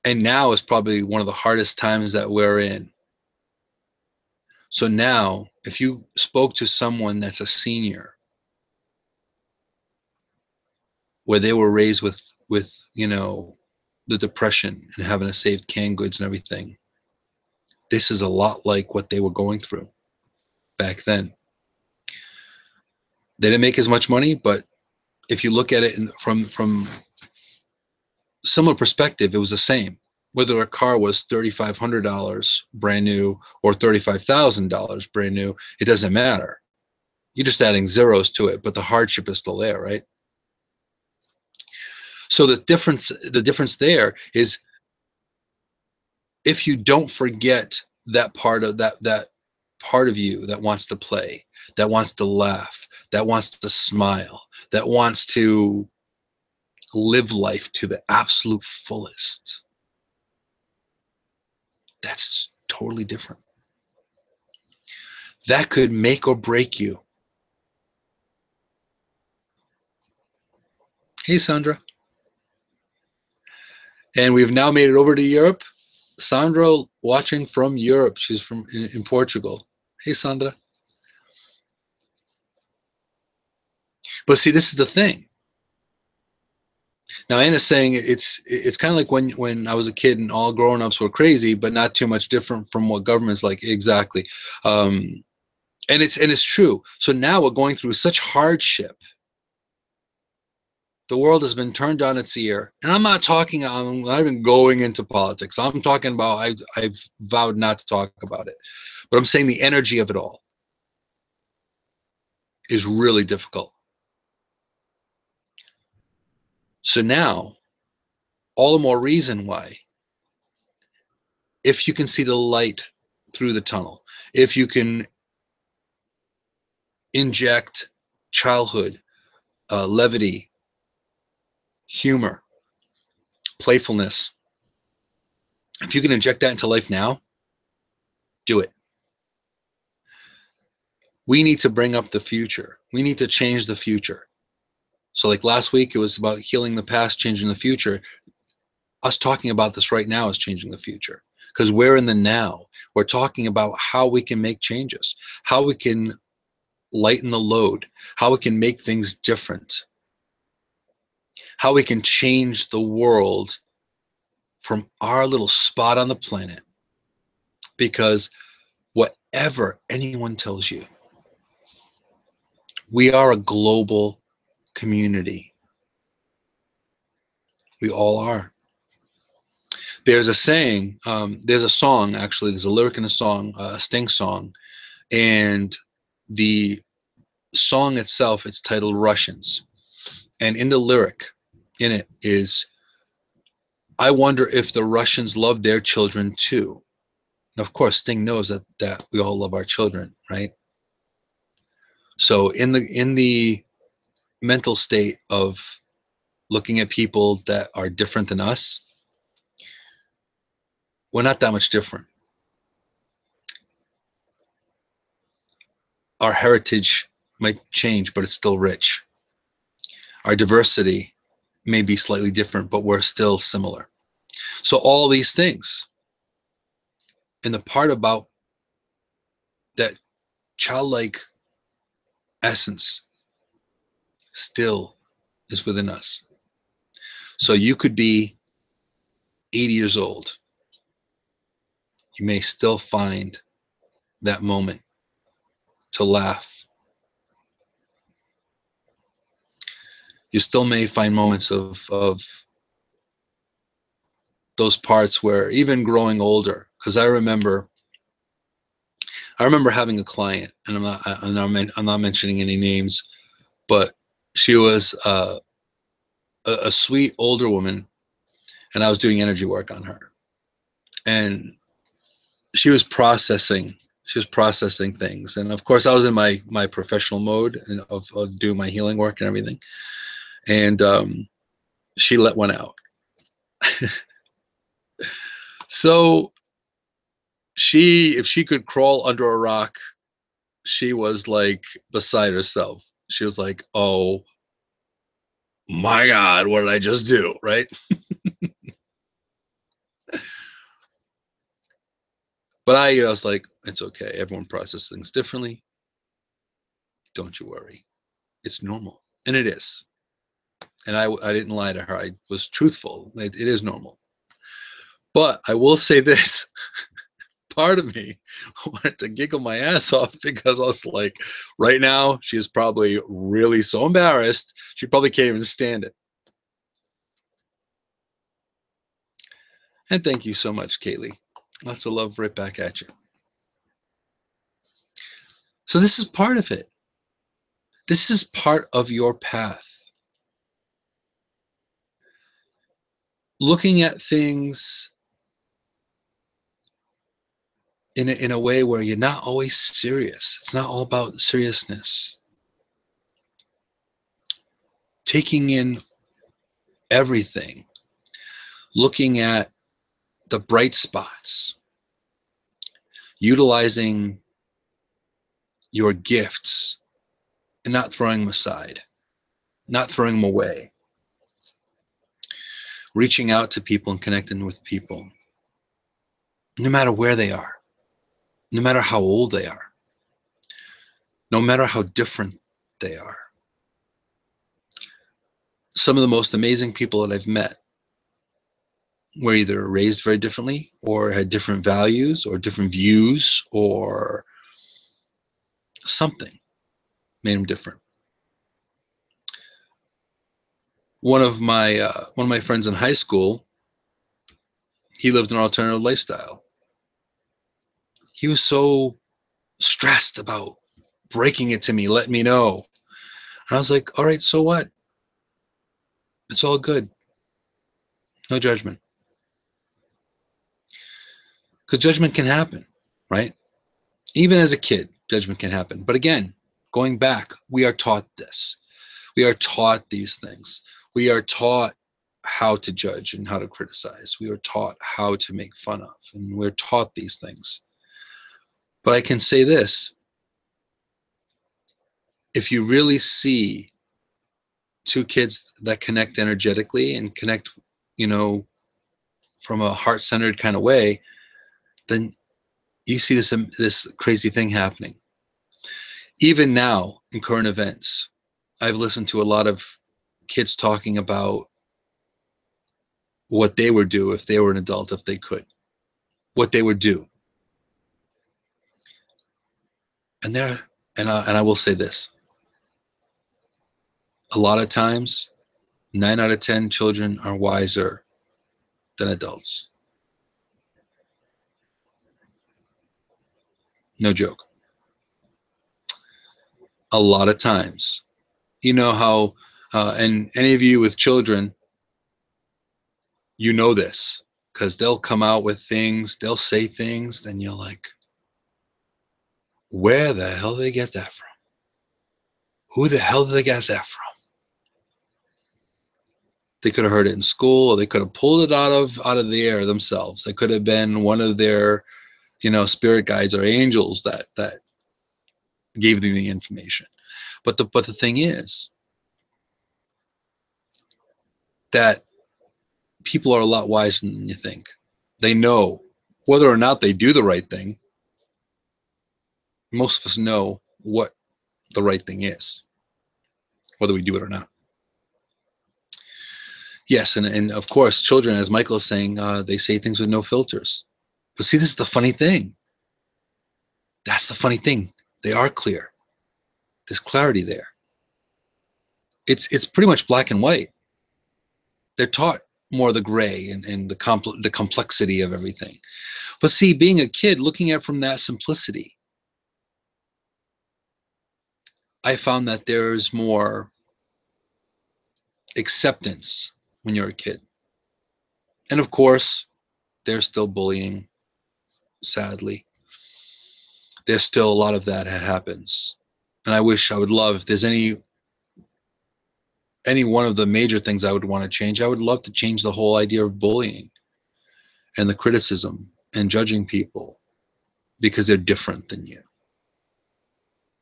And now is probably one of the hardest times that we're in. So now, if you spoke to someone that's a senior, where they were raised with the depression and having to save canned goods and everything, this is a lot like what they were going through back then. They didn't make as much money, but if you look at it from similar perspective, it was the same. Whether a car was $3,500 brand new or $35,000 brand new, it doesn't matter. You're just adding zeros to it, but the hardship is still there, right? So the difference there is, if you don't forget that part of that part of you that wants to play, that wants to laugh, that wants to smile, that wants to live life to the absolute fullest, that's totally different. That could make or break you. Hey, Sandra. And we've now made it over to Europe. Sandra watching from Europe. She's from in Portugal. Hey, Sandra. But see, this is the thing. Now, Anna's saying it's kind of like when I was a kid and all grown-ups were crazy, but not too much different from what government's like. Exactly. And it's true. So now we're going through such hardship. The world has been turned on its ear. And I'm not even going into politics. I'm talking about, I've vowed not to talk about it. But I'm saying the energy of it all is really difficult. So now, all the more reason why, if you can see the light through the tunnel, if you can inject childhood, levity, humor, playfulness, if you can inject that into life now, do it. We need to bring up the future. We need to change the future. So like last week, it was about healing the past, changing the future. Us talking about this right now is changing the future, because we're in the now. We're talking about how we can make changes, how we can lighten the load, how we can make things different, how we can change the world from our little spot on the planet. Because whatever anyone tells you, we are a global community. We all are. There's a saying, there's a song, actually, there's a lyric in a song, a Sting song, and the song itself, it's titled Russians. And in the lyric, in it is, I wonder if the Russians love their children too. And of course, Sting knows that we all love our children, right? So in the mental state of looking at people that are different than us, we're not that much different. Our heritage might change, but it's still rich. Our diversity may be slightly different, but we're still similar. So all these things, and the part about that childlike essence still is within us. So you could be 80 years old. You may still find that moment to laugh. You still may find moments of those parts where, even growing older, because I remember having a client, and I'm not mentioning any names, but she was a sweet older woman, and I was doing energy work on her, and she was processing things, and of course I was in my professional mode and of doing my healing work and everything, and she let one out. So if she could crawl under a rock, she was like beside herself. she was like, oh my God, what did I just do? Right. But I was like, it's okay. Everyone processes things differently. Don't you worry. It's normal. And it is. And I didn't lie to her. I was truthful. It is normal. But I will say this. Part of me wanted to giggle my ass off because I was like, right now, she is probably really so embarrassed. She probably can't even stand it. And thank you so much, Kaylee. Lots of love right back at you. So this is part of it. This is part of your path. Looking at things in a way where you're not always serious. It's not all about seriousness. Taking in everything, looking at the bright spots, utilizing your gifts and not throwing them aside, not throwing them away, reaching out to people and connecting with people, no matter where they are, no matter how old they are, no matter how different they are. Some of the most amazing people that I've met were either raised very differently or had different values or different views or something made them different. One of my friends in high school, he lived an alternative lifestyle. He was so stressed about breaking it to me, letting me know. And I was like, all right, so what? It's all good. No judgment. Because judgment can happen, right? Even as a kid, judgment can happen. But again, going back, we are taught this. We are taught these things. We are taught how to judge and how to criticize. We are taught how to make fun of, and we're taught these things. But I can say this, if you really see two kids that connect energetically and connect, from a heart-centered kind of way, then you see this crazy thing happening. Even now in current events, I've listened to a lot of kids talking about what they would do if they were an adult, if they could, what they would do. And I will say this, a lot of times, 9 out of 10 children are wiser than adults. No joke. A lot of times. You know how, and any of you with children, you know this, because they'll come out with things, they'll say things, then you're like, where the hell did they get that from? Who the hell did they get that from? They could have heard it in school, or they could have pulled it out of the air themselves. It could have been one of their, spirit guides or angels that gave them the information. But the thing is that people are a lot wiser than you think. They know whether or not they do the right thing. Most of us know what the right thing is, whether we do it or not. Yes, and of course, children, as Michael is saying, they say things with no filters. But see, this is the funny thing. That's the funny thing. They are clear. There's clarity there. It's pretty much black and white. They're taught more the gray and the complexity of everything. But see, being a kid, looking at it from that simplicity, I found that there's more acceptance when you're a kid. And of course, there's still bullying, sadly. There's still a lot of that happens. And I would love, if there's any one of the major things I would want to change, I would love to change the whole idea of bullying and the criticism and judging people because they're different than you.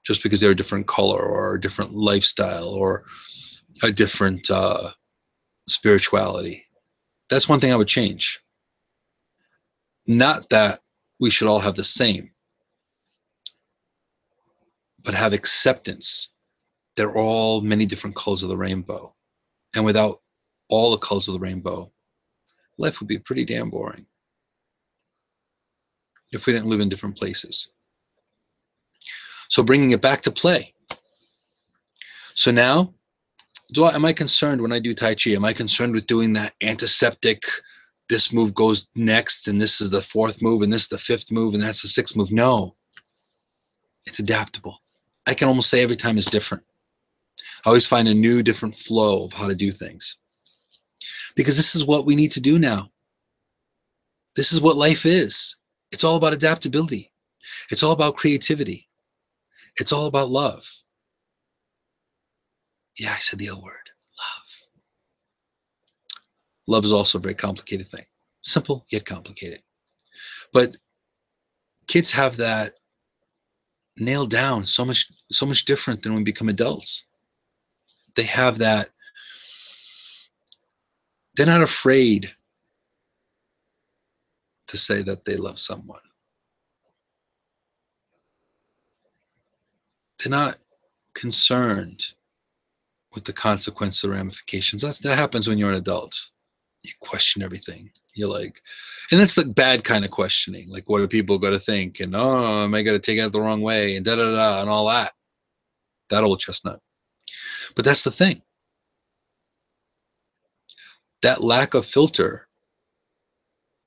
just because they're a different color or a different lifestyle or a different spirituality. That's one thing I would change. Not that we should all have the same, but have acceptance. They're all many different colors of the rainbow. And without all the colors of the rainbow, life would be pretty damn boring if we didn't live in different places. So bringing it back to play. So now, am I concerned when I do Tai Chi? Am I concerned with doing that antiseptic, this move goes next, and this is the fourth move, and this is the fifth move, and that's the sixth move? No. It's adaptable. I can almost say every time is different. I always find a new, different flow of how to do things. Because this is what we need to do now. This is what life is. It's all about adaptability. It's all about creativity. It's all about love. Yeah, I said the L word, love. Love is also a very complicated thing. Simple, yet complicated. But kids have that nailed down so much different than when we become adults. They have that. They're not afraid to say that they love someone. They're not concerned with the consequences or ramifications. That happens when you're an adult. You question everything. You're like, and that's the bad kind of questioning. Like, what are people going to think? And, oh, am I going to take it the wrong way? And da-da-da, and all that. That old chestnut. But that's the thing. That lack of filter.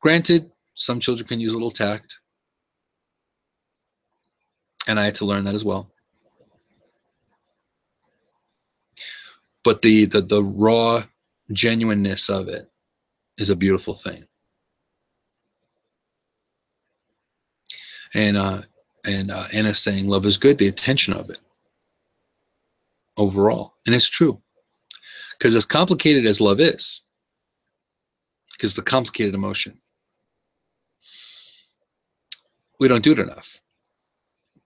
Granted, some children can use a little tact. And I had to learn that as well. But the raw genuineness of it is a beautiful thing. And Anna's saying love is good, the attention of it overall. And it's true. Because as complicated as love is, because the complicated emotion, we don't do it enough.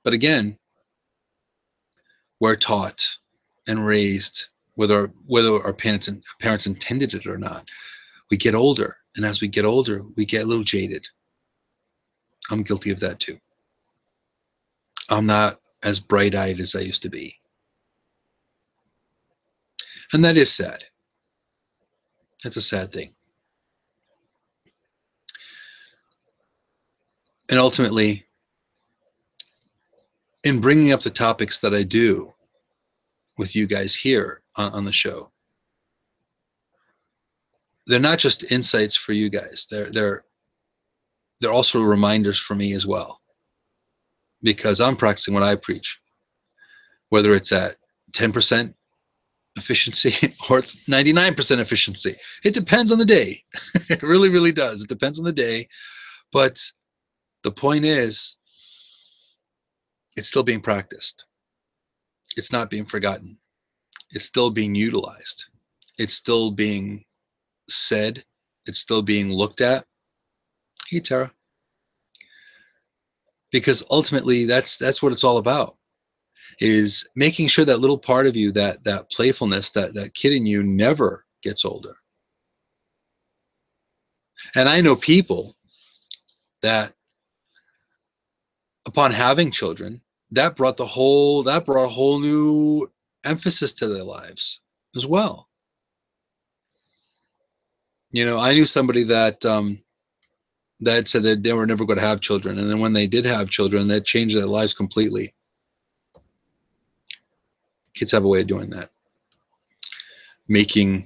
But again, we're taught and raised, whether our parents intended it or not, we get older. And as we get older, we get a little jaded. I'm guilty of that too. I'm not as bright-eyed as I used to be. And that is sad. That's a sad thing. And ultimately, in bringing up the topics that I do with you guys here on the show, they're not just insights for you guys. They're also reminders for me as well. Because I'm practicing what I preach, whether it's at 10% efficiency or it's 99% efficiency. It depends on the day. It really, really does. It depends on the day. But the point is, it's still being practiced. It's not being forgotten. It's still being utilized. It's still being said. It's still being looked at. Hey, Tara. Because ultimately, that's what it's all about, is making sure that little part of you, that playfulness, that kid in you never gets older. And I know people that upon having children, that brought a whole new emphasis to their lives as well. You know, I knew somebody that that said that they were never going to have children, and then when they did have children, that changed their lives completely. Kids have a way of doing that, making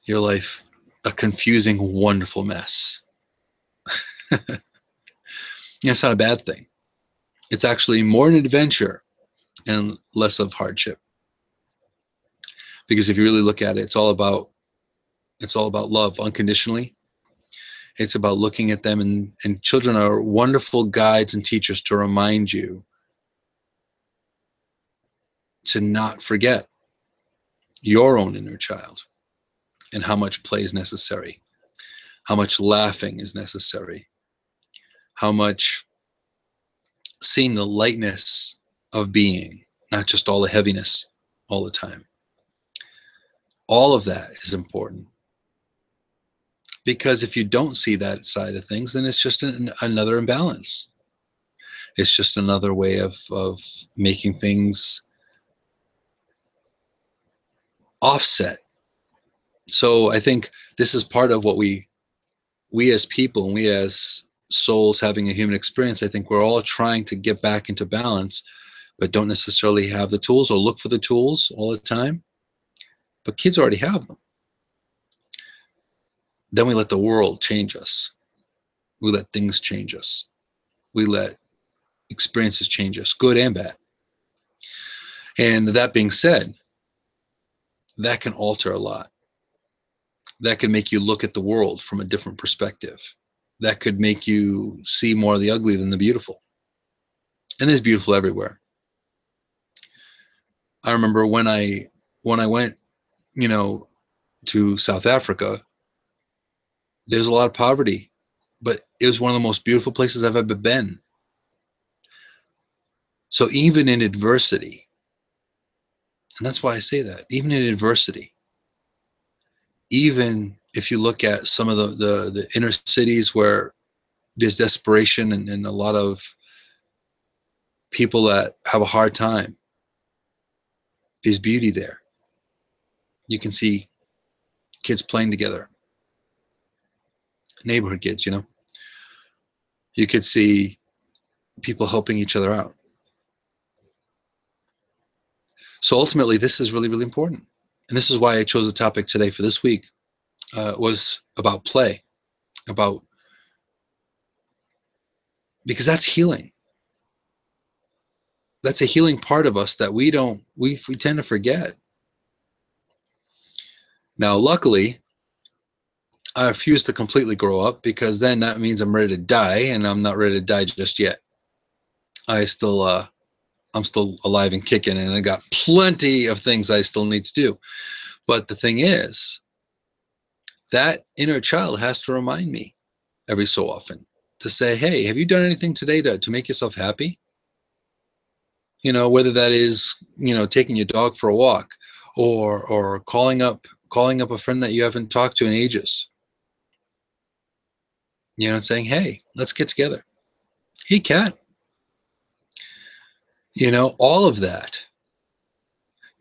your life a confusing, wonderful mess. It's not a bad thing. It's actually more an adventure and less of hardship. Because if you really look at it, it's all about love unconditionally. It's about looking at them, and children are wonderful guides and teachers to remind you to not forget your own inner child and how much play is necessary, how much laughing is necessary, how much seeing the lightness of being, not just all the heaviness all the time. All of that is important. Because if you don't see that side of things, then it's just another imbalance. It's just another way of making things offset. So I think this is part of what we as people and we as souls having a human experience, I think we're all trying to get back into balance, but don't necessarily have the tools or look for the tools all the time. But kids already have them. Then we let the world change us. We let things change us. We let experiences change us, good and bad. And that being said, that can alter a lot. That can make you look at the world from a different perspective. That could make you see more of the ugly than the beautiful. And there's beautiful everywhere. I remember when I went, to South Africa, there's a lot of poverty, but it was one of the most beautiful places I've ever been. So even in adversity, and that's why I say that, even in adversity, even if you look at some of the inner cities where there's desperation and a lot of people that have a hard time, there's beauty there. You can see kids playing together, neighborhood kids, You could see people helping each other out. So ultimately, this is really, really important. And this is why I chose the topic today for this week, was about play, because that's healing. That's a healing part of us that we tend to forget. Now, luckily, I refuse to completely grow up, because then that means I'm ready to die, and I'm not ready to die just yet. I'm still alive and kicking, and I got plenty of things I still need to do. But the thing is, that inner child has to remind me every so often to say, hey, have you done anything today to make yourself happy? Whether that is, taking your dog for a walk, or calling up a friend that you haven't talked to in ages. Saying, hey, let's get together. Hey, cat. All of that.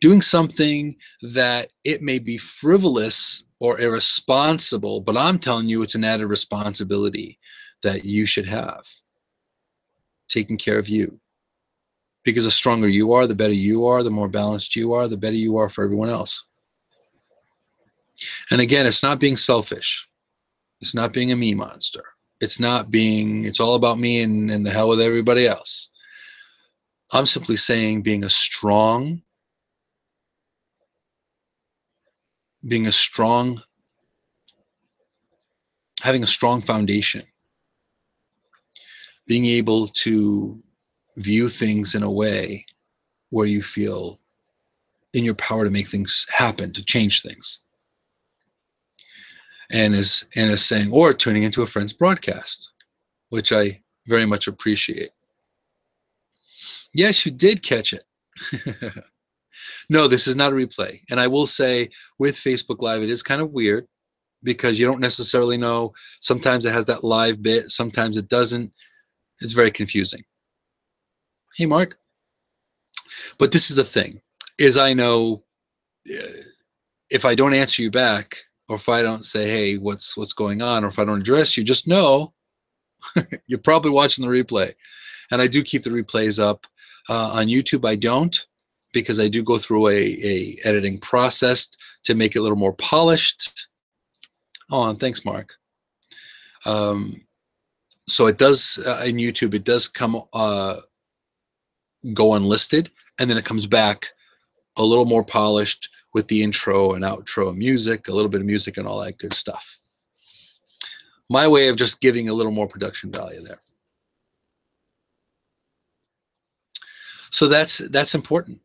Doing something that it may be frivolous or irresponsible, but I'm telling you, it's an added responsibility that you should have. Taking care of you. Because the stronger you are, the better you are, the more balanced you are, the better you are for everyone else. And again, it's not being selfish. It's not being a me monster. It's all about me and the hell with everybody else. I'm simply saying having a strong foundation, being able to view things in a way where you feel in your power to make things happen, to change things. And is saying, or tuning into a friend's broadcast, which I very much appreciate. Yes, you did catch it. No, this is not a replay. And I will say, with Facebook Live, it is kind of weird, because you don't necessarily know. Sometimes it has that live bit, sometimes it doesn't. It's very confusing. Hey, Mark. But this is the thing, is I know if I don't answer you back, or if I don't say, hey, what's going on, or if I don't address you, just know you're probably watching the replay. And I do keep the replays up. On YouTube, I don't, because I do go through a editing process to make it a little more polished. Oh, and thanks, Mark. So it does, in YouTube, it does come go unlisted, and then it comes back a little more polished with the intro and outro music, a little bit of music and all that good stuff. My way of just giving a little more production value there. So that's important.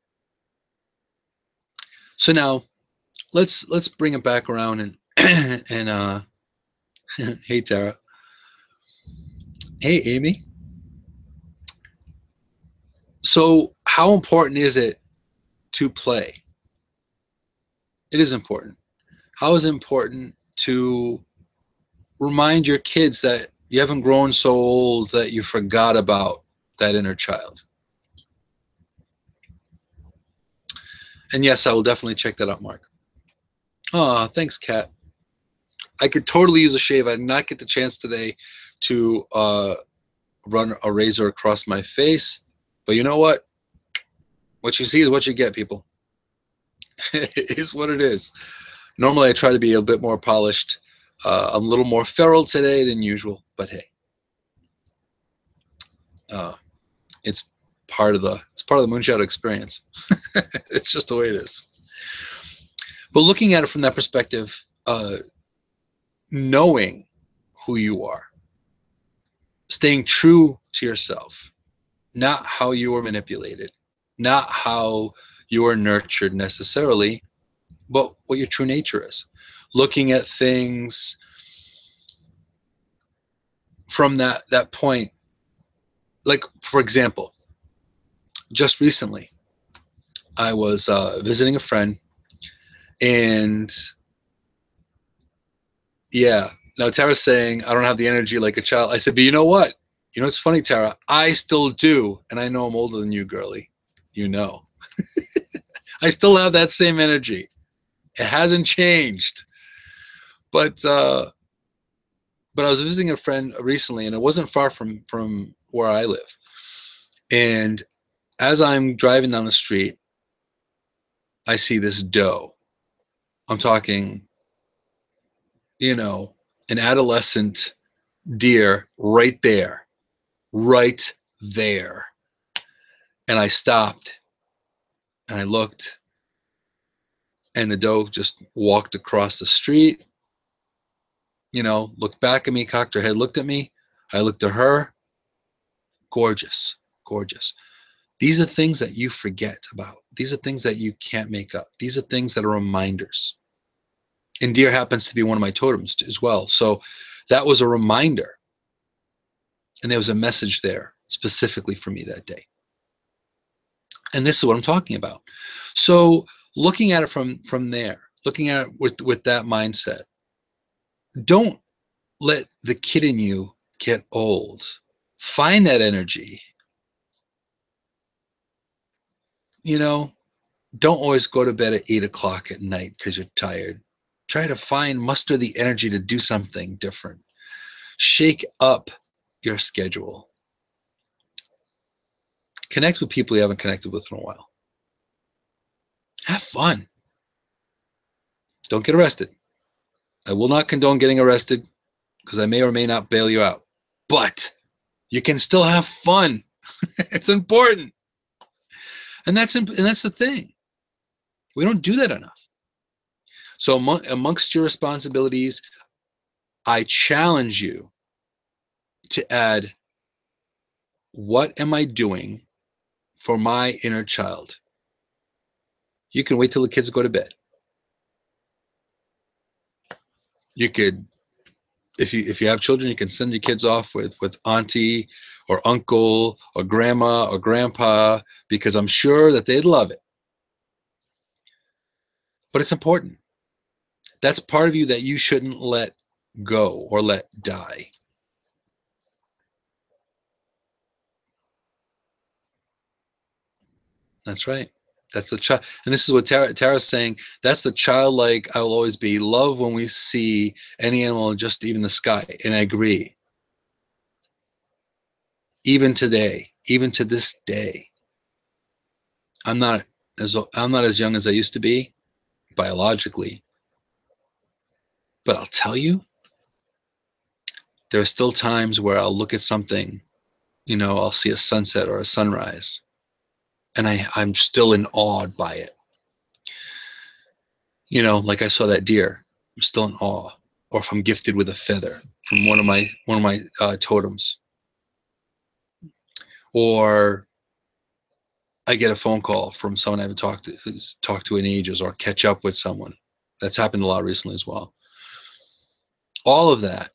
So now let's bring it back around and hey, Tara. Hey, Amy. So how important is it to play? It is important. How is it important to remind your kids that you haven't grown so old that you forgot about that inner child? And yes, I will definitely check that out, Mark. Oh, thanks, Kat. I could totally use a shave. I did not get the chance today to run a razor across my face. But you know what? What you see is what you get, people. It is what it is. Normally, I try to be a bit more polished. I'm a little more feral today than usual, but hey, uh, it's part of the Moonshadow experience. It's just the way it is. But looking at it from that perspective, knowing who you are, staying true to yourself, not how you were manipulated, not how you were nurtured necessarily, but what your true nature is. Looking at things from that point, like for example, just recently, I was visiting a friend, and yeah, now Tara's saying I don't have the energy like a child. I said, but you know what? You know, it's funny, Tara. I still do, and I know I'm older than you, girly. You know, I still have that same energy. It hasn't changed. But I was visiting a friend recently, and it wasn't far from where I live. And as I'm driving down the street, I see this doe. I'm talking, you know, an adolescent deer right there, right there. And I stopped and I looked, and the doe just walked across the street, you know, looked back at me, cocked her head, looked at me. I looked at her. Gorgeous, gorgeous. These are things that you forget about. These are things that you can't make up. These are things that are reminders. And deer happens to be one of my totems as well. So that was a reminder. And there was a message there specifically for me that day. And this is what I'm talking about. So looking at it from there, looking at it with that mindset, don't let the kid in you get old. Find that energy. You know, don't always go to bed at 8 o'clock at night because you're tired. Try to muster the energy to do something different. Shake up your schedule. Connect with people you haven't connected with in a while. Have fun. Don't get arrested. I will not condone getting arrested because I may or may not bail you out. But you can still have fun. It's important. And that's the thing. We don't do that enough. So amongst your responsibilities, I challenge you to add, what am I doing for my inner child? You can wait till the kids go to bed. You could, if you have children, you can send your kids off with auntie or uncle or grandma or grandpa, because I'm sure that they'd love it. But it's important. That's part of you that you shouldn't let go or let die. That's right. That's the child. And this is what Tara's saying. That's the childlike I will always be. Love when we see any animal, just even the sky. And I agree. Even today, even to this day, I'm not as young as I used to be biologically. But I'll tell you, there are still times where I'll look at something, you know, I'll see a sunset or a sunrise, and I'm still in awe by it. You know, like I saw that deer, I'm still in awe. Or if I'm gifted with a feather from one of my totems, or I get a phone call from someone I haven't talked to in ages, or catch up with someone. That's happened a lot recently as well. All of that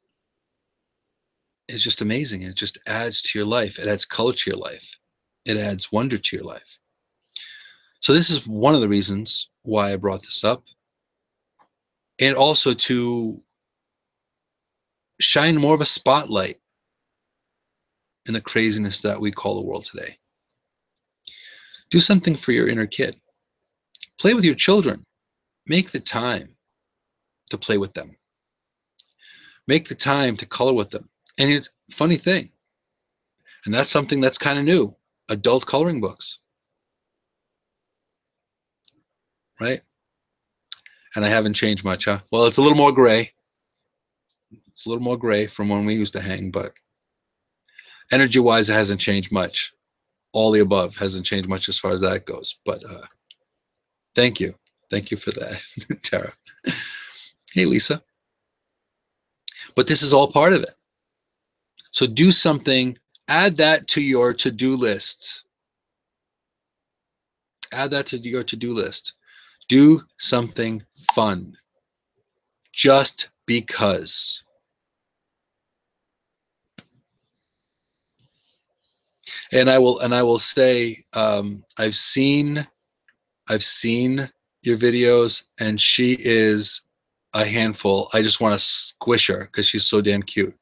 is just amazing, and it just adds to your life. It adds color to your life. It adds wonder to your life. So this is one of the reasons why I brought this up, and also to shine more of a spotlight in the craziness that we call the world today. Do something for your inner kid. Play with your children. Make the time to play with them. Make the time to color with them. And it's a funny thing, and that's something that's kind of new, adult coloring books, right? And I haven't changed much, huh? Well, it's a little more gray. It's a little more gray from when we used to hang, but energy-wise, it hasn't changed much. All the above hasn't changed much as far as that goes. But thank you. Thank you for that, Tara. Hey, Lisa. But this is all part of it. So do something. Add that to your to-do list. Add that to your to-do list. Do something fun. Just because. And I will say, I've seen your videos, and she is a handful. I just want to squish her because she's so damn cute.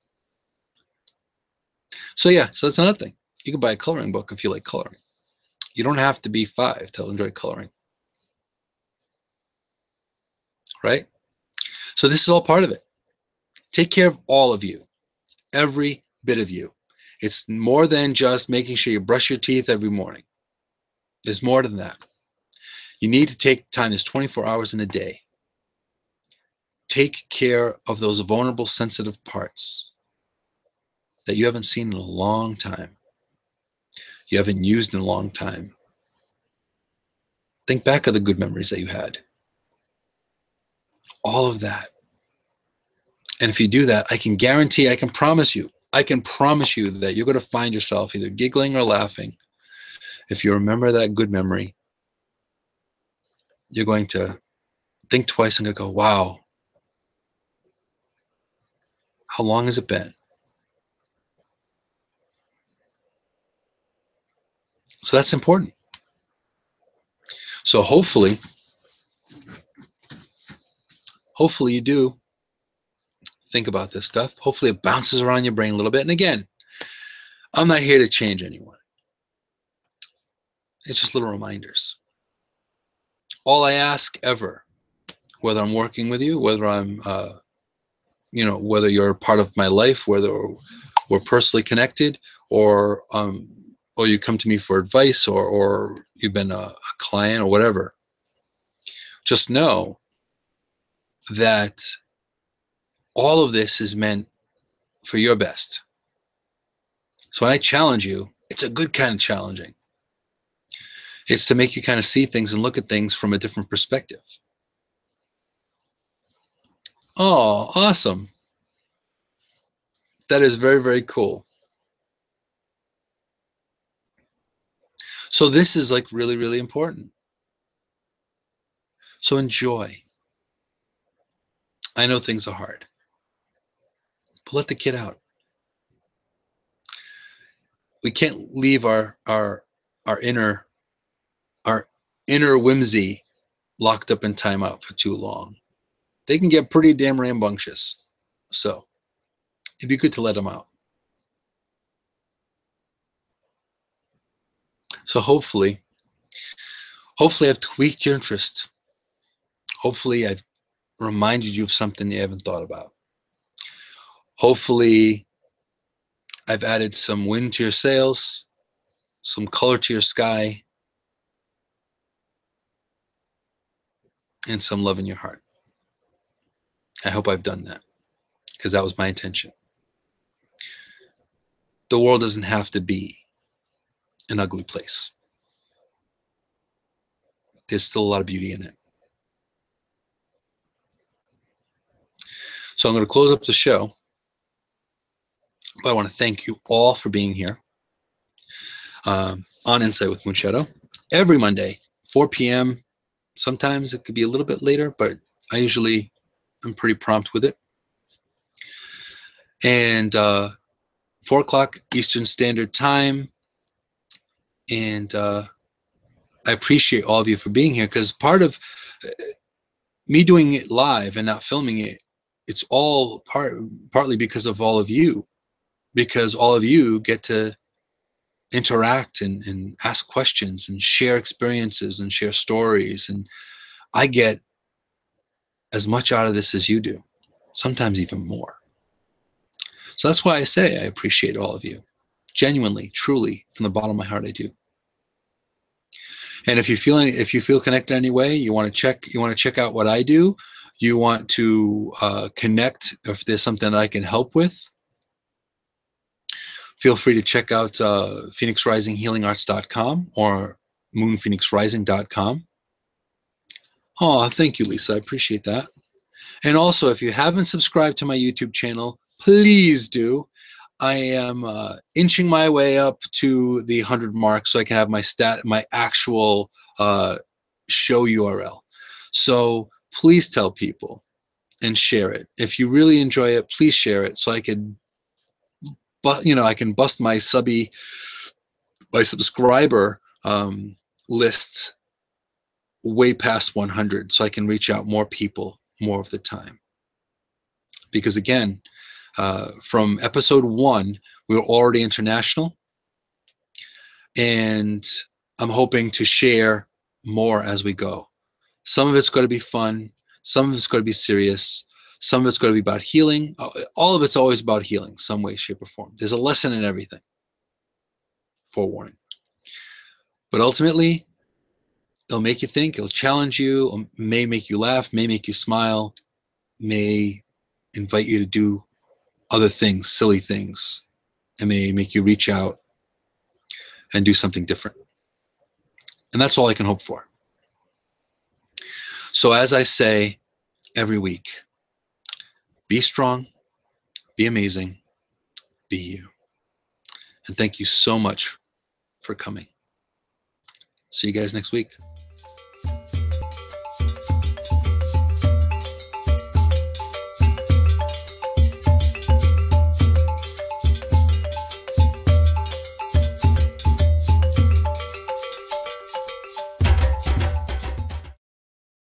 So yeah, so that's another thing. You can buy a coloring book if you like coloring. You don't have to be 5 to enjoy coloring, right? So this is all part of it. Take care of all of you, every bit of you. It's more than just making sure you brush your teeth every morning. There's more than that. You need to take time. There's 24 hours in a day. Take care of those vulnerable, sensitive parts that you haven't seen in a long time. You haven't used in a long time. Think back of the good memories that you had. All of that. And if you do that, I can guarantee, I can promise you that you're going to find yourself either giggling or laughing. If you remember that good memory, you're going to think twice and go, wow, how long has it been? So that's important. So hopefully you do think about this stuff. Hopefully it bounces around your brain a little bit. And again, I'm not here to change anyone. It's just little reminders. All I ask ever, whether I'm working with you, whether I'm, whether you're part of my life, whether we're personally connected, or you come to me for advice, or you've been a client or whatever, just know that all of this is meant for your best. So when I challenge you, it's a good kind of challenging. It's to make you kind of see things and look at things from a different perspective. Oh, awesome. That is very, very cool. So this is like really, really important. So enjoy. I know things are hard, but let the kid out. We can't leave our inner whimsy locked up in timeout for too long. They can get pretty damn rambunctious. So it'd be good to let them out. So hopefully I've tweaked your interest. Hopefully I've reminded you of something you haven't thought about. Hopefully I've added some wind to your sails, some color to your sky, and some love in your heart. I hope I've done that, because that was my intention. The world doesn't have to be an ugly place. There's still a lot of beauty in it. So I'm going to close up the show, but I want to thank you all for being here on Insight with Moonshadow every Monday, 4 p.m. Sometimes it could be a little bit later, but I'm pretty prompt with it. And 4 o'clock Eastern Standard Time. And I appreciate all of you for being here, because part of me doing it live and not filming it, it's all partly because of all of you, because all of you get to interact and ask questions and share experiences and share stories. And I get as much out of this as you do, sometimes even more. So that's why I say I appreciate all of you. Genuinely, truly, from the bottom of my heart, I do. And if you feel connected in any way, you want to check out what I do, you want to connect, if there's something that I can help with, feel free to check out phoenixrisinghealingarts.com or moonphoenixrising.com. Oh, thank you, Lisa. I appreciate that. And also, if you haven't subscribed to my YouTube channel, please do. I am inching my way up to the 100 mark so I can have my actual show URL. So please tell people and share it. If you really enjoy it, please share it so I can, I can bust my subscriber lists way past 100 so I can reach out more people more of the time. Because again, from episode 1, we were already international, and I'm hoping to share more as we go. Some of it's going to be fun, some of it's going to be serious, some of it's going to be about healing. All of it's always about healing, some way, shape, or form. There's a lesson in everything. Forewarning. But ultimately, it'll make you think, it'll challenge you, may make you laugh, may make you smile, may invite you to do other things, silly things. It may make you reach out and do something different. And that's all I can hope for. So as I say every week, be strong, be amazing, be you. And thank you so much for coming. See you guys next week.